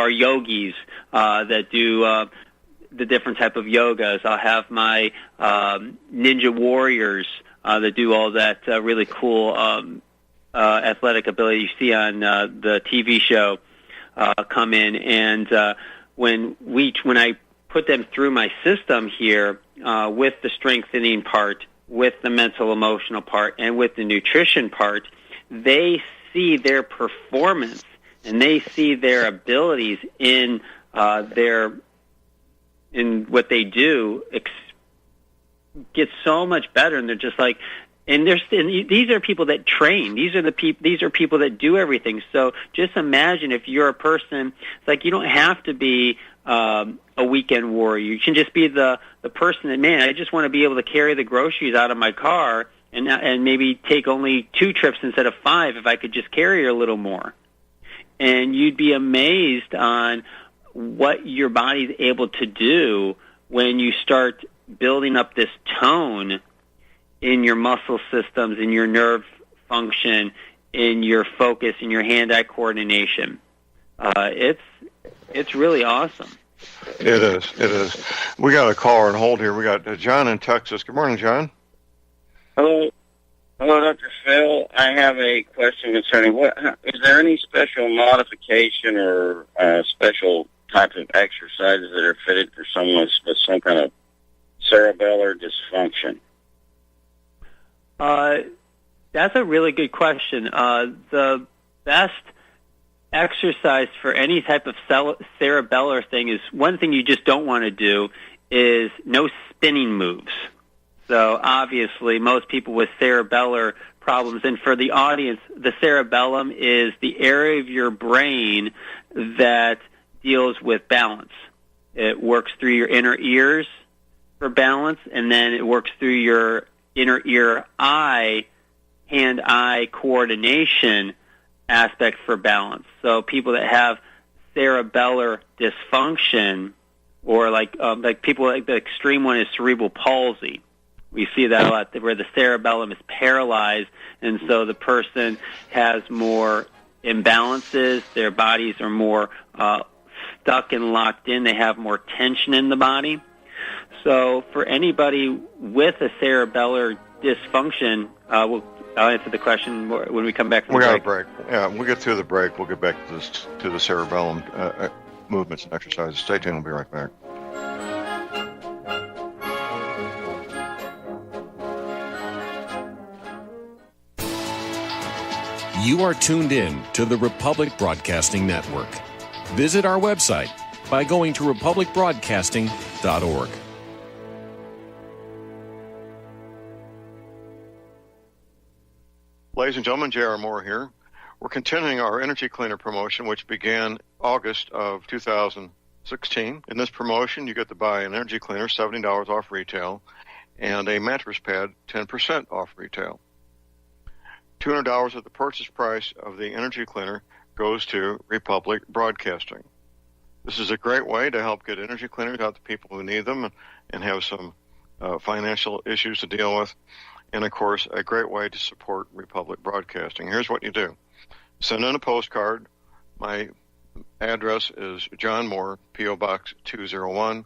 yogis that do the different type of yogas. I'll have my ninja warriors that do all that really cool athletic ability you see on the TV show come in. And when I put them through my system here with the strengthening part, with the mental emotional part, and with the nutrition part, they see their performance and they see their abilities in what they do get so much better, and they're just like, and these are people that train. These are people that do everything. So just imagine if you're a person, it's like you don't have to be a weekend warrior. You can just be the person that, man, I just want to be able to carry the groceries out of my car and maybe take only 2 trips instead of 5 if I could just carry a little more. And you'd be amazed on what your body's able to do when you start building up this tone in your muscle systems, in your nerve function, in your focus, in your hand-eye coordination. It's really awesome. It is. We got a caller on hold here. We got John in Texas. Good morning, John. Hello, Dr. Phil. I have a question concerning is there any special modification or special type of exercises that are fitted for someone with some kind of cerebellar dysfunction? That's a really good question. The best exercise for any type of cerebellar thing is, one thing you just don't want to do is no spinning moves. So obviously most people with cerebellar problems, and for the audience, the cerebellum is the area of your brain that deals with balance. It works through your inner ears for balance, and then it works through your inner ear hand-eye coordination aspect for balance. So people that have cerebellar dysfunction, or like people, like the extreme one is cerebral palsy. We see that a lot, where the cerebellum is paralyzed, and so the person has more imbalances. Their bodies are more stuck and locked in. They have more tension in the body. So for anybody with a cerebellar dysfunction, I'll answer the question when we come back from the break. We got a break. Yeah, when we get through the break, we'll get back to the cerebellum movements and exercises. Stay tuned. We'll be right back. You are tuned in to the Republic Broadcasting Network. Visit our website by going to republicbroadcasting.org. Ladies and gentlemen, J.R. Moore here. We're continuing our energy cleaner promotion, which began August of 2016. In this promotion, you get to buy an energy cleaner, $70 off retail, and a mattress pad, 10% off retail. $200 of the purchase price of the energy cleaner goes to Republic Broadcasting. This is a great way to help get energy cleaners out to people who need them and have some financial issues to deal with. And, of course, a great way to support Republic Broadcasting. Here's what you do. Send in a postcard. My address is John Moore, P.O. Box 201,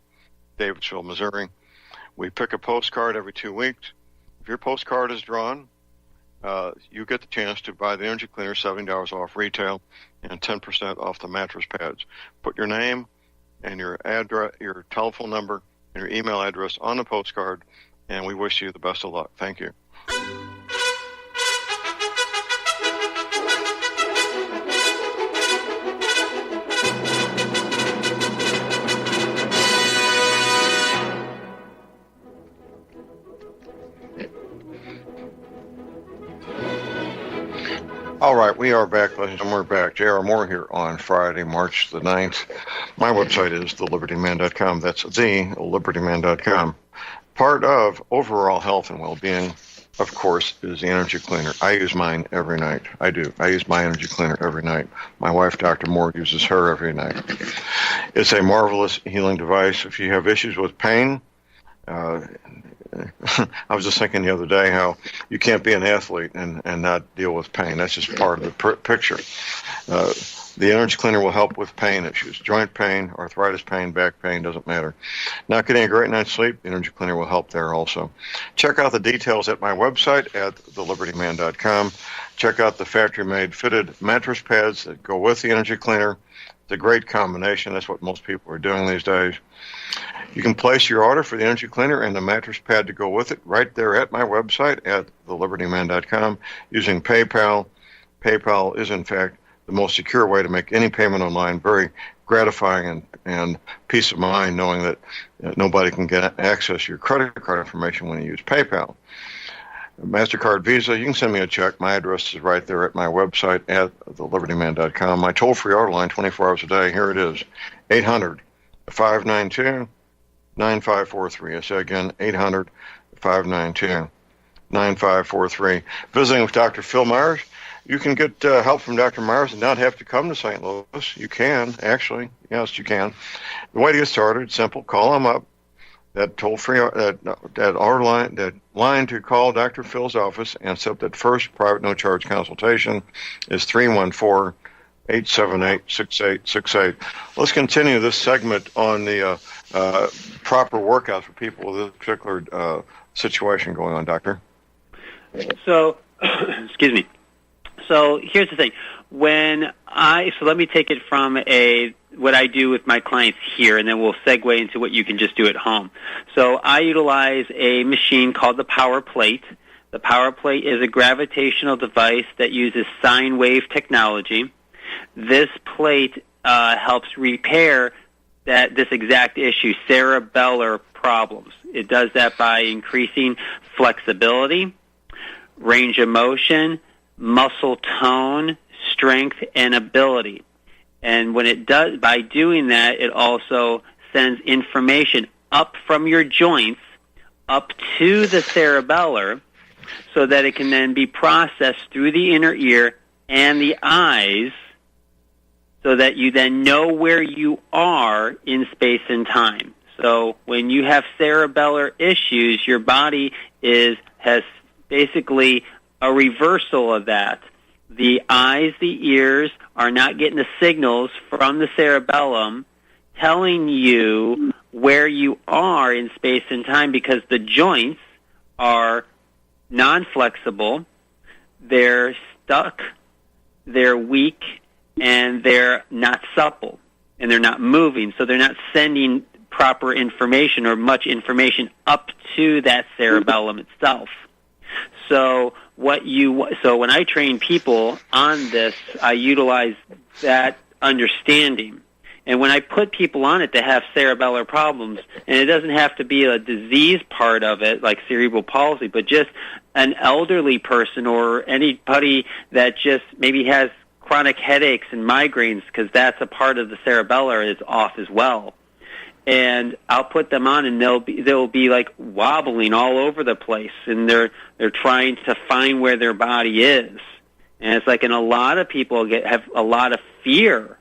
Davidsville, Missouri. We pick a postcard every 2 weeks. If your postcard is drawn, you get the chance to buy the energy cleaner, $70 off retail, and 10% off the mattress pads. Put your name and your address, your telephone number, and your email address on the postcard, and we wish you the best of luck. Thank you. All right, we are back, ladies and gentlemen. We're back. J.R. Moore here on Friday, March the 9th. My website is thelibertyman.com. That's thelibertyman.com. Part of overall health and well-being, of course, is the energy cleaner. I use mine every night. I do. I use my energy cleaner every night. My wife, Dr. Moore, uses her every night. It's a marvelous healing device. If you have issues with pain, I was just thinking the other day how you can't be an athlete and not deal with pain. That's just part of the picture. The energy cleaner will help with pain issues, joint pain, arthritis pain, back pain, doesn't matter. Not getting a great night's sleep, the energy cleaner will help there also. Check out the details at my website at thelibertyman.com. Check out the factory-made fitted mattress pads that go with the energy cleaner. It's a great combination. That's what most people are doing these days. You can place your order for the energy cleaner and the mattress pad to go with it right there at my website at thelibertyman.com using PayPal. PayPal is, in fact, the most secure way to make any payment online. Very gratifying and peace of mind knowing that nobody can get access to your credit card information when you use PayPal. MasterCard, Visa, you can send me a check. My address is right there at my website at thelibertyman.com. My toll-free order line, 24 hours a day, here it is, 800-592-9543. I say again, 800-592-9543. Visiting with Dr. Phil Myers. You can get help from Dr. Myers and not have to come to St. Louis. You can, actually. Yes, you can. The way to get started, simple. Call him up. That toll-free, that line to call Dr. Phil's office and set that first private no-charge consultation is 314-878-6868. Let's continue this segment on the proper workout for people with this particular situation going on, Doctor. So, excuse me. So here's the thing. So let me take it from what I do with my clients here, and then we'll segue into what you can just do at home. So I utilize a machine called the Power Plate. The Power Plate is a gravitational device that uses sine wave technology. This plate helps repair this exact issue, cerebellar problems. It does that by increasing flexibility, range of motion, muscle tone, strength, and ability. And when it does, by doing that, it also sends information up from your joints up to the cerebellar so that it can then be processed through the inner ear and the eyes so that you then know where you are in space and time. So when you have cerebellar issues, your body has basically a reversal of that. The eyes, the ears are not getting the signals from the cerebellum telling you where you are in space and time because the joints are non-flexible, they're stuck, they're weak, and they're not supple, and they're not moving, so they're not sending proper information or much information up to that cerebellum itself. So when I train people on this, I utilize that understanding. And when I put people on it that have cerebellar problems, and it doesn't have to be a disease part of it, like cerebral palsy, but just an elderly person or anybody that just maybe has chronic headaches and migraines, because that's a part of the cerebellar is off as well. And I'll put them on, and they'll be like wobbling all over the place, and they're trying to find where their body is. And it's like, and a lot of people have a lot of fear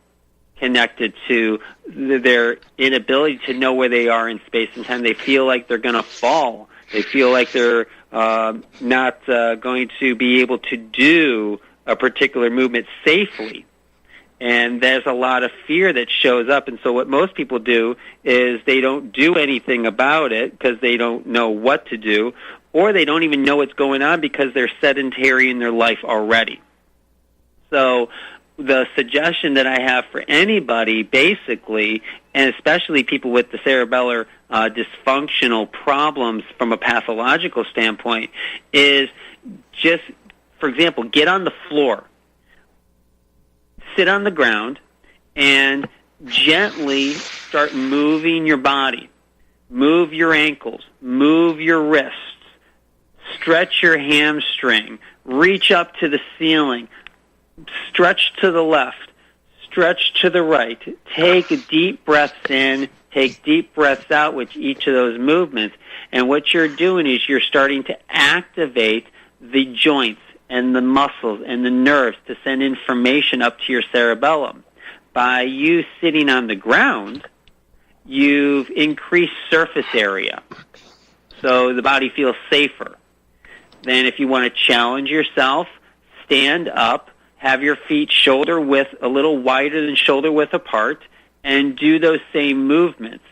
connected to their inability to know where they are in space and time. They feel like they're going to fall. They feel like they're not going to be able to do a particular movement safely. And there's a lot of fear that shows up. And so what most people do is they don't do anything about it because they don't know what to do, or they don't even know what's going on because they're sedentary in their life already. So the suggestion that I have for anybody, basically, and especially people with the cerebellar dysfunctional problems from a pathological standpoint, is just, for example, get on the floor, sit on the ground, and gently start moving your body. Move your ankles, move your wrists, stretch your hamstring, reach up to the ceiling, stretch to the left, stretch to the right. Take deep breaths in, take deep breaths out with each of those movements. And what you're doing is you're starting to activate the joints and the muscles and the nerves to send information up to your cerebellum. By you sitting on the ground, you've increased surface area, so the body feels safer. Then if you want to challenge yourself, stand up, have your feet shoulder width, a little wider than shoulder width apart, and do those same movements.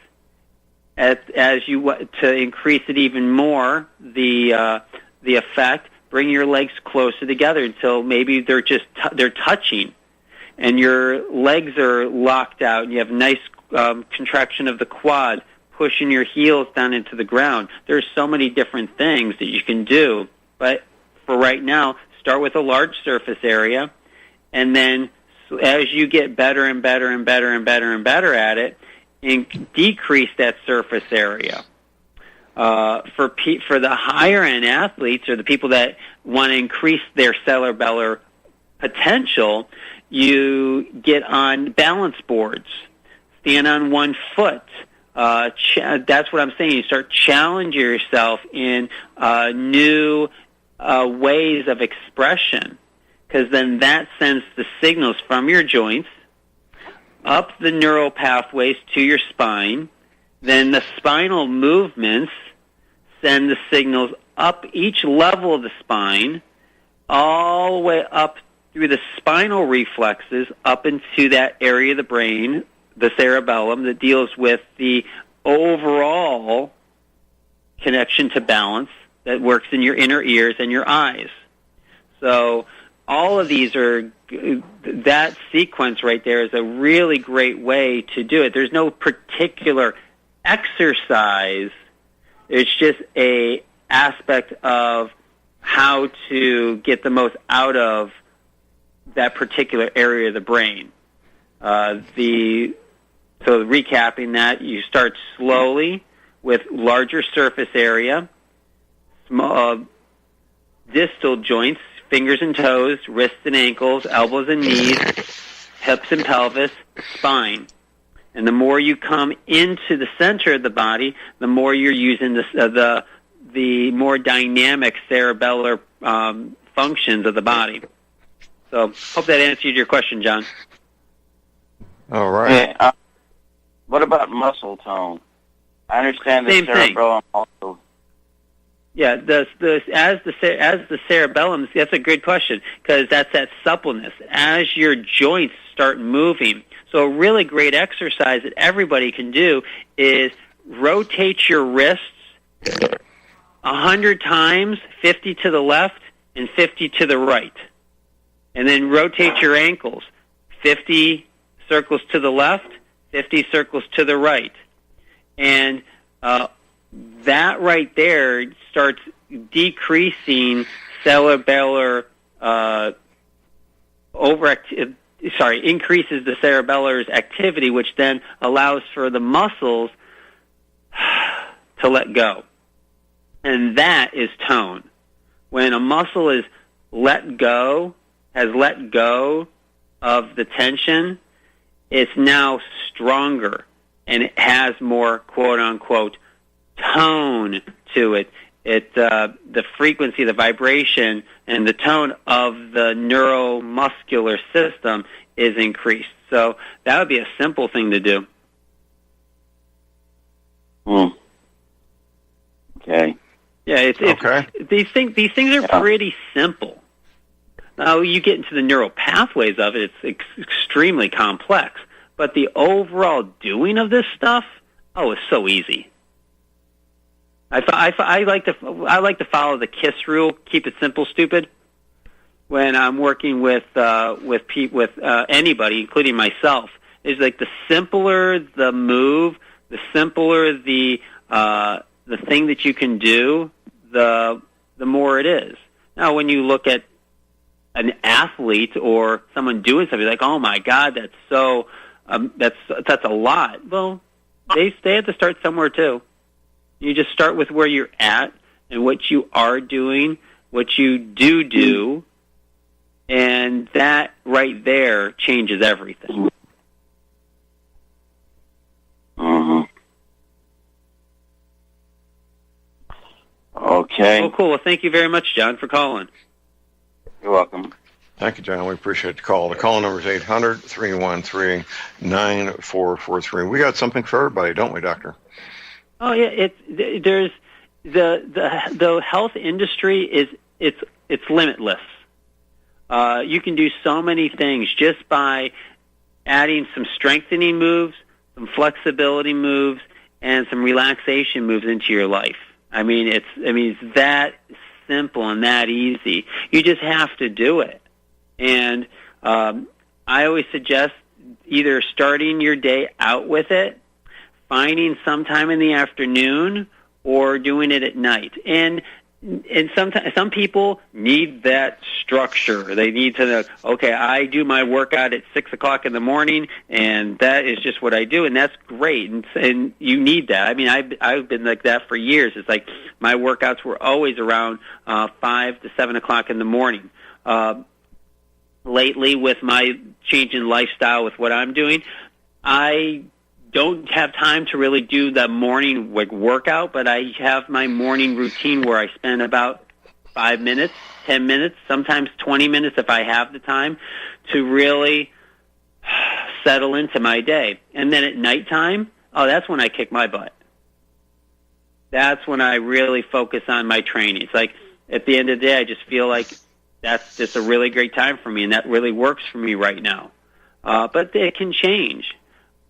As you to increase it even more, the effect, bring your legs closer together until maybe they're touching, and your legs are locked out, and you have a nice contraction of the quad, pushing your heels down into the ground. There's so many different things that you can do, but for right now, start with a large surface area, and then as you get better and better and better and better and better at it, decrease that surface area. For the higher end athletes or the people that want to increase their cerebellar potential, you get on balance boards, stand on one foot. That's what I'm saying. You start challenging yourself in new ways of expression, because then that sends the signals from your joints up the neural pathways to your spine. Then the spinal movements send the signals up each level of the spine, all the way up through the spinal reflexes, up into that area of the brain, the cerebellum, that deals with the overall connection to balance that works in your inner ears and your eyes. So all of these are, that sequence right there is a really great way to do it. There's no particular exercise. It's just a aspect of how to get the most out of that particular area of the brain. So recapping that, you start slowly with larger surface area, small distal joints, fingers and toes, wrists and ankles, elbows and knees, hips and pelvis, spine. And the more you come into the center of the body, the more you're using the more dynamic cerebellar functions of the body. So hope that answered your question, John. All right. What about muscle tone? I understand the Same thing. cerebellum also. Yeah, as the cerebellum, that's a good question, because that's that suppleness. As your joints start moving, so a really great exercise that everybody can do is rotate your wrists 100 times, 50 to the left and 50 to the right. And then rotate your ankles 50 circles to the left, 50 circles to the right. And that right there starts decreasing cerebellar increases the cerebellar's activity, which then allows for the muscles to let go. And that is tone. When a muscle is has let go of the tension, it's now stronger, and it has more quote-unquote tone to it. The frequency, the vibration, and the tone of the neuromuscular system is increased. So that would be a simple thing to do. Okay. Yeah, okay. These things are pretty simple. Now, you get into the neural pathways of it, it's extremely complex. But the overall doing of this stuff, it's so easy. I like to follow the KISS rule, keep it simple, stupid. When I'm working with anybody, including myself, it's like the simpler the move, the simpler the thing that you can do, the more it is. Now, when you look at an athlete or someone doing something, like, oh my God, that's so that's a lot. Well, they have to start somewhere too. You just start with where you're at and what you are doing, what you do, and that right there changes everything. Okay. Oh, cool. Well, thank you very much, John, for calling. You're welcome. Thank you, John. We appreciate the call. The call number is 800-313-9443. We got something for everybody, don't we, Doctor? Oh yeah, there's the health industry it's limitless. You can do so many things just by adding some strengthening moves, some flexibility moves, and some relaxation moves into your life. I mean, it's that simple and that easy. You just have to do it. And I always suggest either starting your day out with it, finding some time in the afternoon, or doing it at night. And sometimes some people need that structure. They need to know, okay, I do my workout at 6 o'clock in the morning, and that is just what I do, and that's great. And you need that. I mean, I've been like that for years. It's like my workouts were always around 5 to 7 o'clock in the morning. Lately, with my change in lifestyle, with what I'm doing, I don't have time to really do the morning workout, but I have my morning routine where I spend about 5 minutes, 10 minutes, sometimes 20 minutes if I have the time to really settle into my day. And then at nighttime, that's when I kick my butt. That's when I really focus on my training. It's like at the end of the day, I just feel like that's just a really great time for me, and that really works for me right now. But it can change.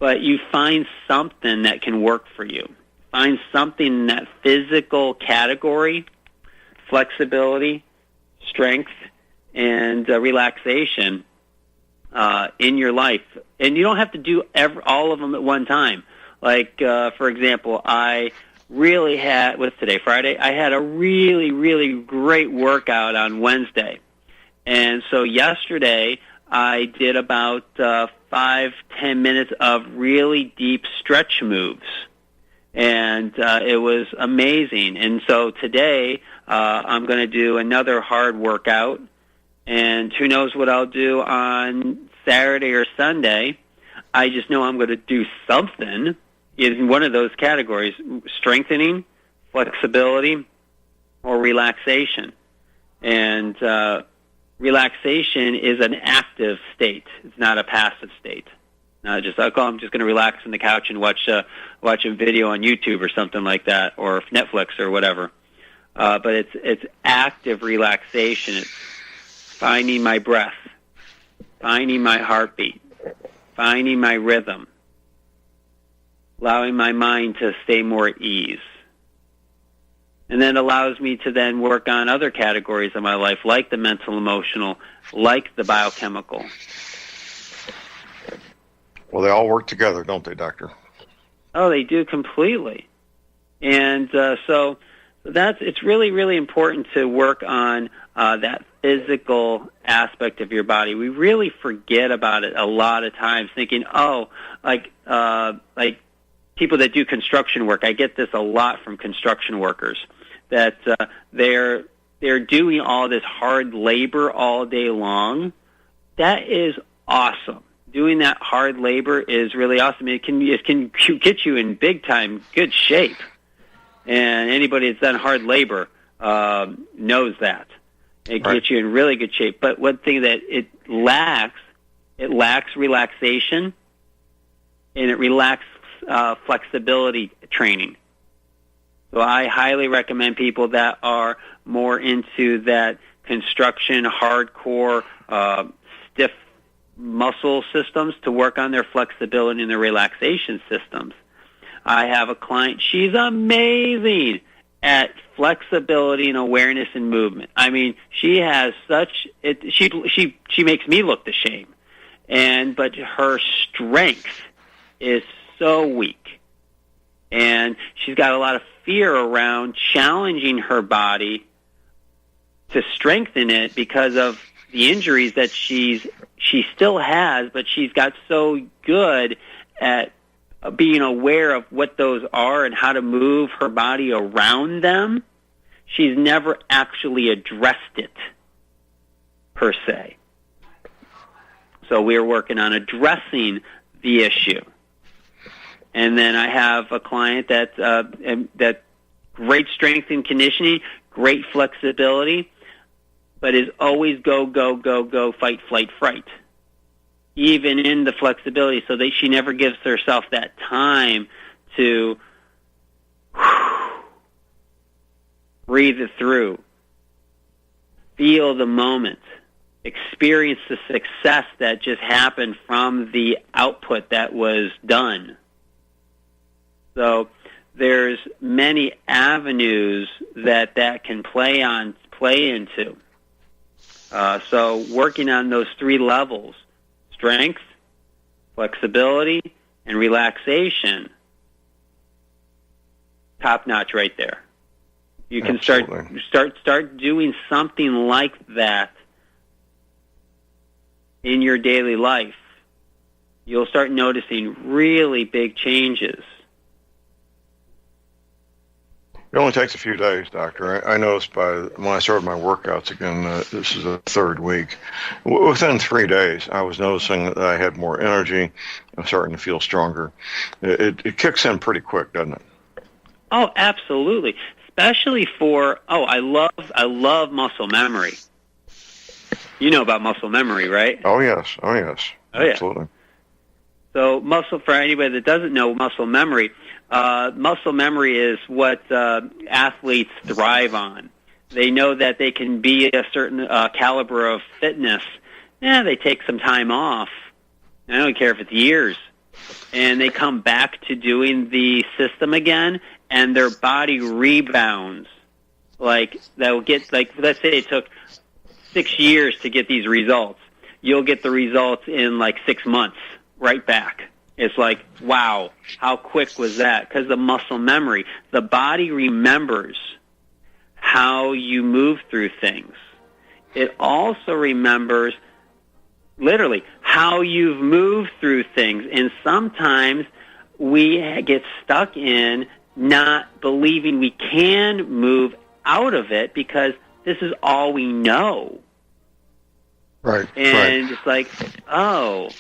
But you find something that can work for you. Find something in that physical category, flexibility, strength, and relaxation in your life. And you don't have to do all of them at one time. Like, for example, I really had, what's today, Friday? I had a really, really great workout on Wednesday. And so yesterday I did about 5-10 minutes of really deep stretch moves. And it was amazing. And so today I'm going to do another hard workout. And who knows what I'll do on Saturday or Sunday. I just know I'm going to do something in one of those categories, strengthening, flexibility, or relaxation. And relaxation is an active state. It's not a passive state. Not just, oh, I'm just going to relax on the couch and watch a video on YouTube or something like that, or Netflix or whatever. But it's active relaxation. It's finding my breath, finding my heartbeat, finding my rhythm, allowing my mind to stay more at ease. And then allows me to then work on other categories of my life, like the mental, emotional, like the biochemical. Well, they all work together, don't they, Doctor? Oh, they do completely. And so it's really, really important to work on that physical aspect of your body. We really forget about it a lot of times, thinking, like people that do construction work. I get this a lot from construction workers, that they're doing all this hard labor all day long. That is awesome. Doing that hard labor is really awesome. It can get you in big time good shape, and anybody that's done hard labor knows that. It Right. gets you in really good shape. But one thing that it lacks relaxation, and it lacks flexibility training. So I highly recommend people that are more into that construction, hardcore, stiff muscle systems to work on their flexibility and their relaxation systems. I have a client, she's amazing at flexibility and awareness and movement. I mean, she has she makes me look the shame. But her strength is so weak. And she's got a lot of fear around challenging her body to strengthen it because of the injuries that she still has, but she's got so good at being aware of what those are and how to move her body around them. She's never actually addressed it, per se. So we're working on addressing the issue. And then I have a client that great strength and conditioning, great flexibility, but is always go, go, go, go, fight, flight, fright. Even in the flexibility, so that she never gives herself that time to breathe it through, feel the moment, experience the success that just happened from the output that was done. So there's many avenues that can play into. So working on those three levels, strength, flexibility, and relaxation, top notch right there. You can start doing something like that in your daily life. You'll start noticing really big changes. It only takes a few days, Doctor. I noticed when I started my workouts again, this is the third week, within 3 days, I was noticing that I had more energy. I'm starting to feel stronger. It kicks in pretty quick, doesn't it? Oh, absolutely. Especially for, I love muscle memory. You know about muscle memory, right? Oh, yes. Oh, yeah. Absolutely. So for anybody that doesn't know muscle memory is what athletes thrive on. They know that they can be a certain caliber of fitness. They take some time off. I don't care if it's years. And they come back to doing the system again, and their body rebounds. Let's say it took 6 years to get these results. You'll get the results in 6 months, right back. It's like, wow, how quick was that? Because the muscle memory, the body remembers how you move through things. It also remembers, literally, how you've moved through things. And sometimes we get stuck in not believing we can move out of it because this is all we know. Right. And it's like, well,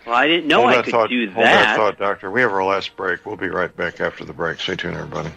I didn't know I could do that. Hold that thought, Doctor. We have our last break. We'll be right back after the break. Stay tuned, everybody.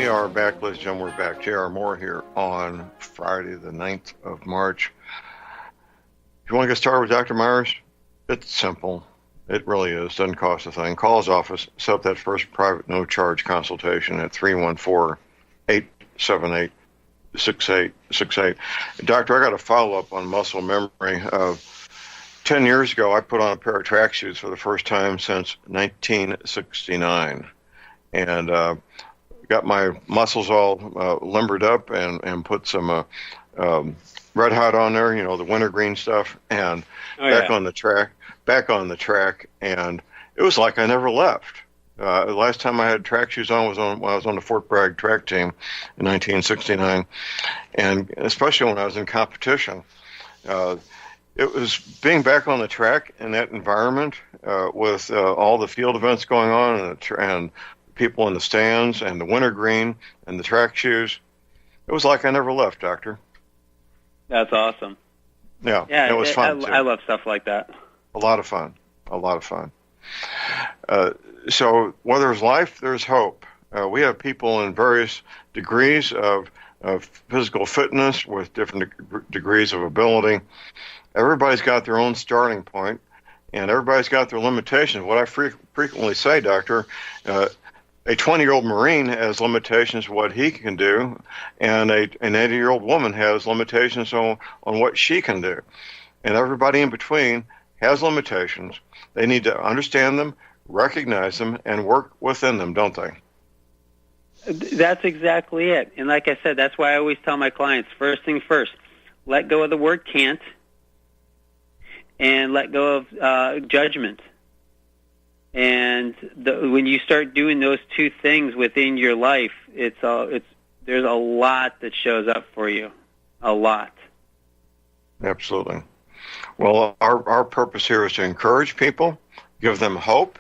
We are back, ladies and gentlemen. We're back. J.R. Moore here on Friday, the 9th of March. If you want to get started with Dr. Myers, it's simple. It really is. Doesn't cost a thing. Call his office. Set up that first private no-charge consultation at 314-878-6868. Doctor, I got a follow-up on muscle memory. 10 years ago, I put on a pair of tracksuits for the first time since 1969. And got my muscles all limbered up and put some Red Hot on there, the wintergreen stuff, and back on the track, and it was like I never left. The last time I had track shoes on was when I was on the Fort Bragg track team in 1969, and especially when I was in competition. It was being back on the track in that environment with all the field events going on and people in the stands and the wintergreen and the track shoes. It was like I never left, Doctor. That's awesome. Yeah, it was fun. I love stuff like that. A lot of fun. So where there's life, there's hope. We have people in various degrees of physical fitness with different degrees of ability. Everybody's got their own starting point, and everybody's got their limitations. What I frequently say, Doctor, a 20-year-old Marine has limitations of what he can do, and an 80-year-old woman has limitations on what she can do. And everybody in between has limitations. They need to understand them, recognize them, and work within them, don't they? That's exactly it. And like I said, that's why I always tell my clients, first thing first, let go of the word can't, and let go of judgment. And when you start doing those two things within your life, there's a lot that shows up for you, a lot. Absolutely. Well, our purpose here is to encourage people, give them hope,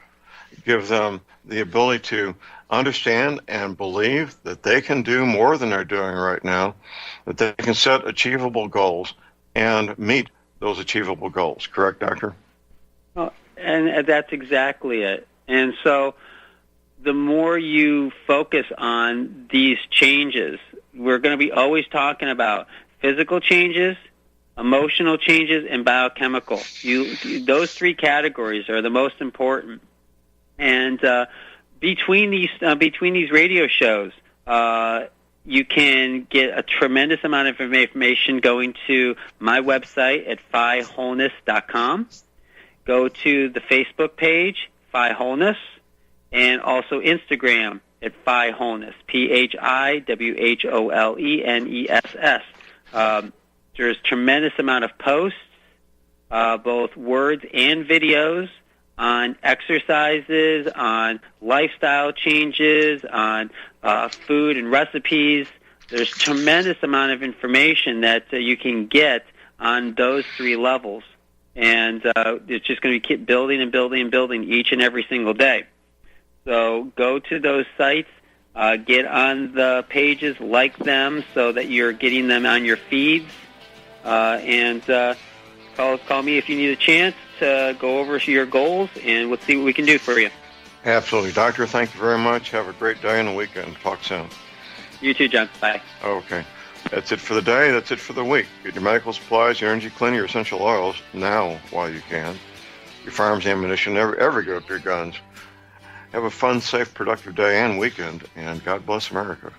give them the ability to understand and believe that they can do more than they're doing right now, that they can set achievable goals and meet those achievable goals. Correct, Doctor? Well, and that's exactly it. And so the more you focus on these changes, we're going to be always talking about physical changes, emotional changes, and biochemical. Those three categories are the most important. And between these radio shows, you can get a tremendous amount of information going to my website at phiwholeness.com. Go to the Facebook page, Phi Wholeness, and also Instagram at Phi Wholeness, PhiWholeness. There's tremendous amount of posts, both words and videos, on exercises, on lifestyle changes, on food and recipes. There's tremendous amount of information that you can get on those three levels. And it's just going to keep building and building and building each and every single day. So go to those sites, get on the pages, like them so that you're getting them on your feeds, and call me if you need a chance to go over your goals, and we'll see what we can do for you. Absolutely. Doctor, thank you very much. Have a great day and a weekend. Talk soon. You too, John. Bye. Okay. That's it for the day. That's it for the week. Get your medical supplies, your energy cleaner, your essential oils now while you can. Your firearms, ammunition, never give up your guns. Have a fun, safe, productive day and weekend, and God bless America.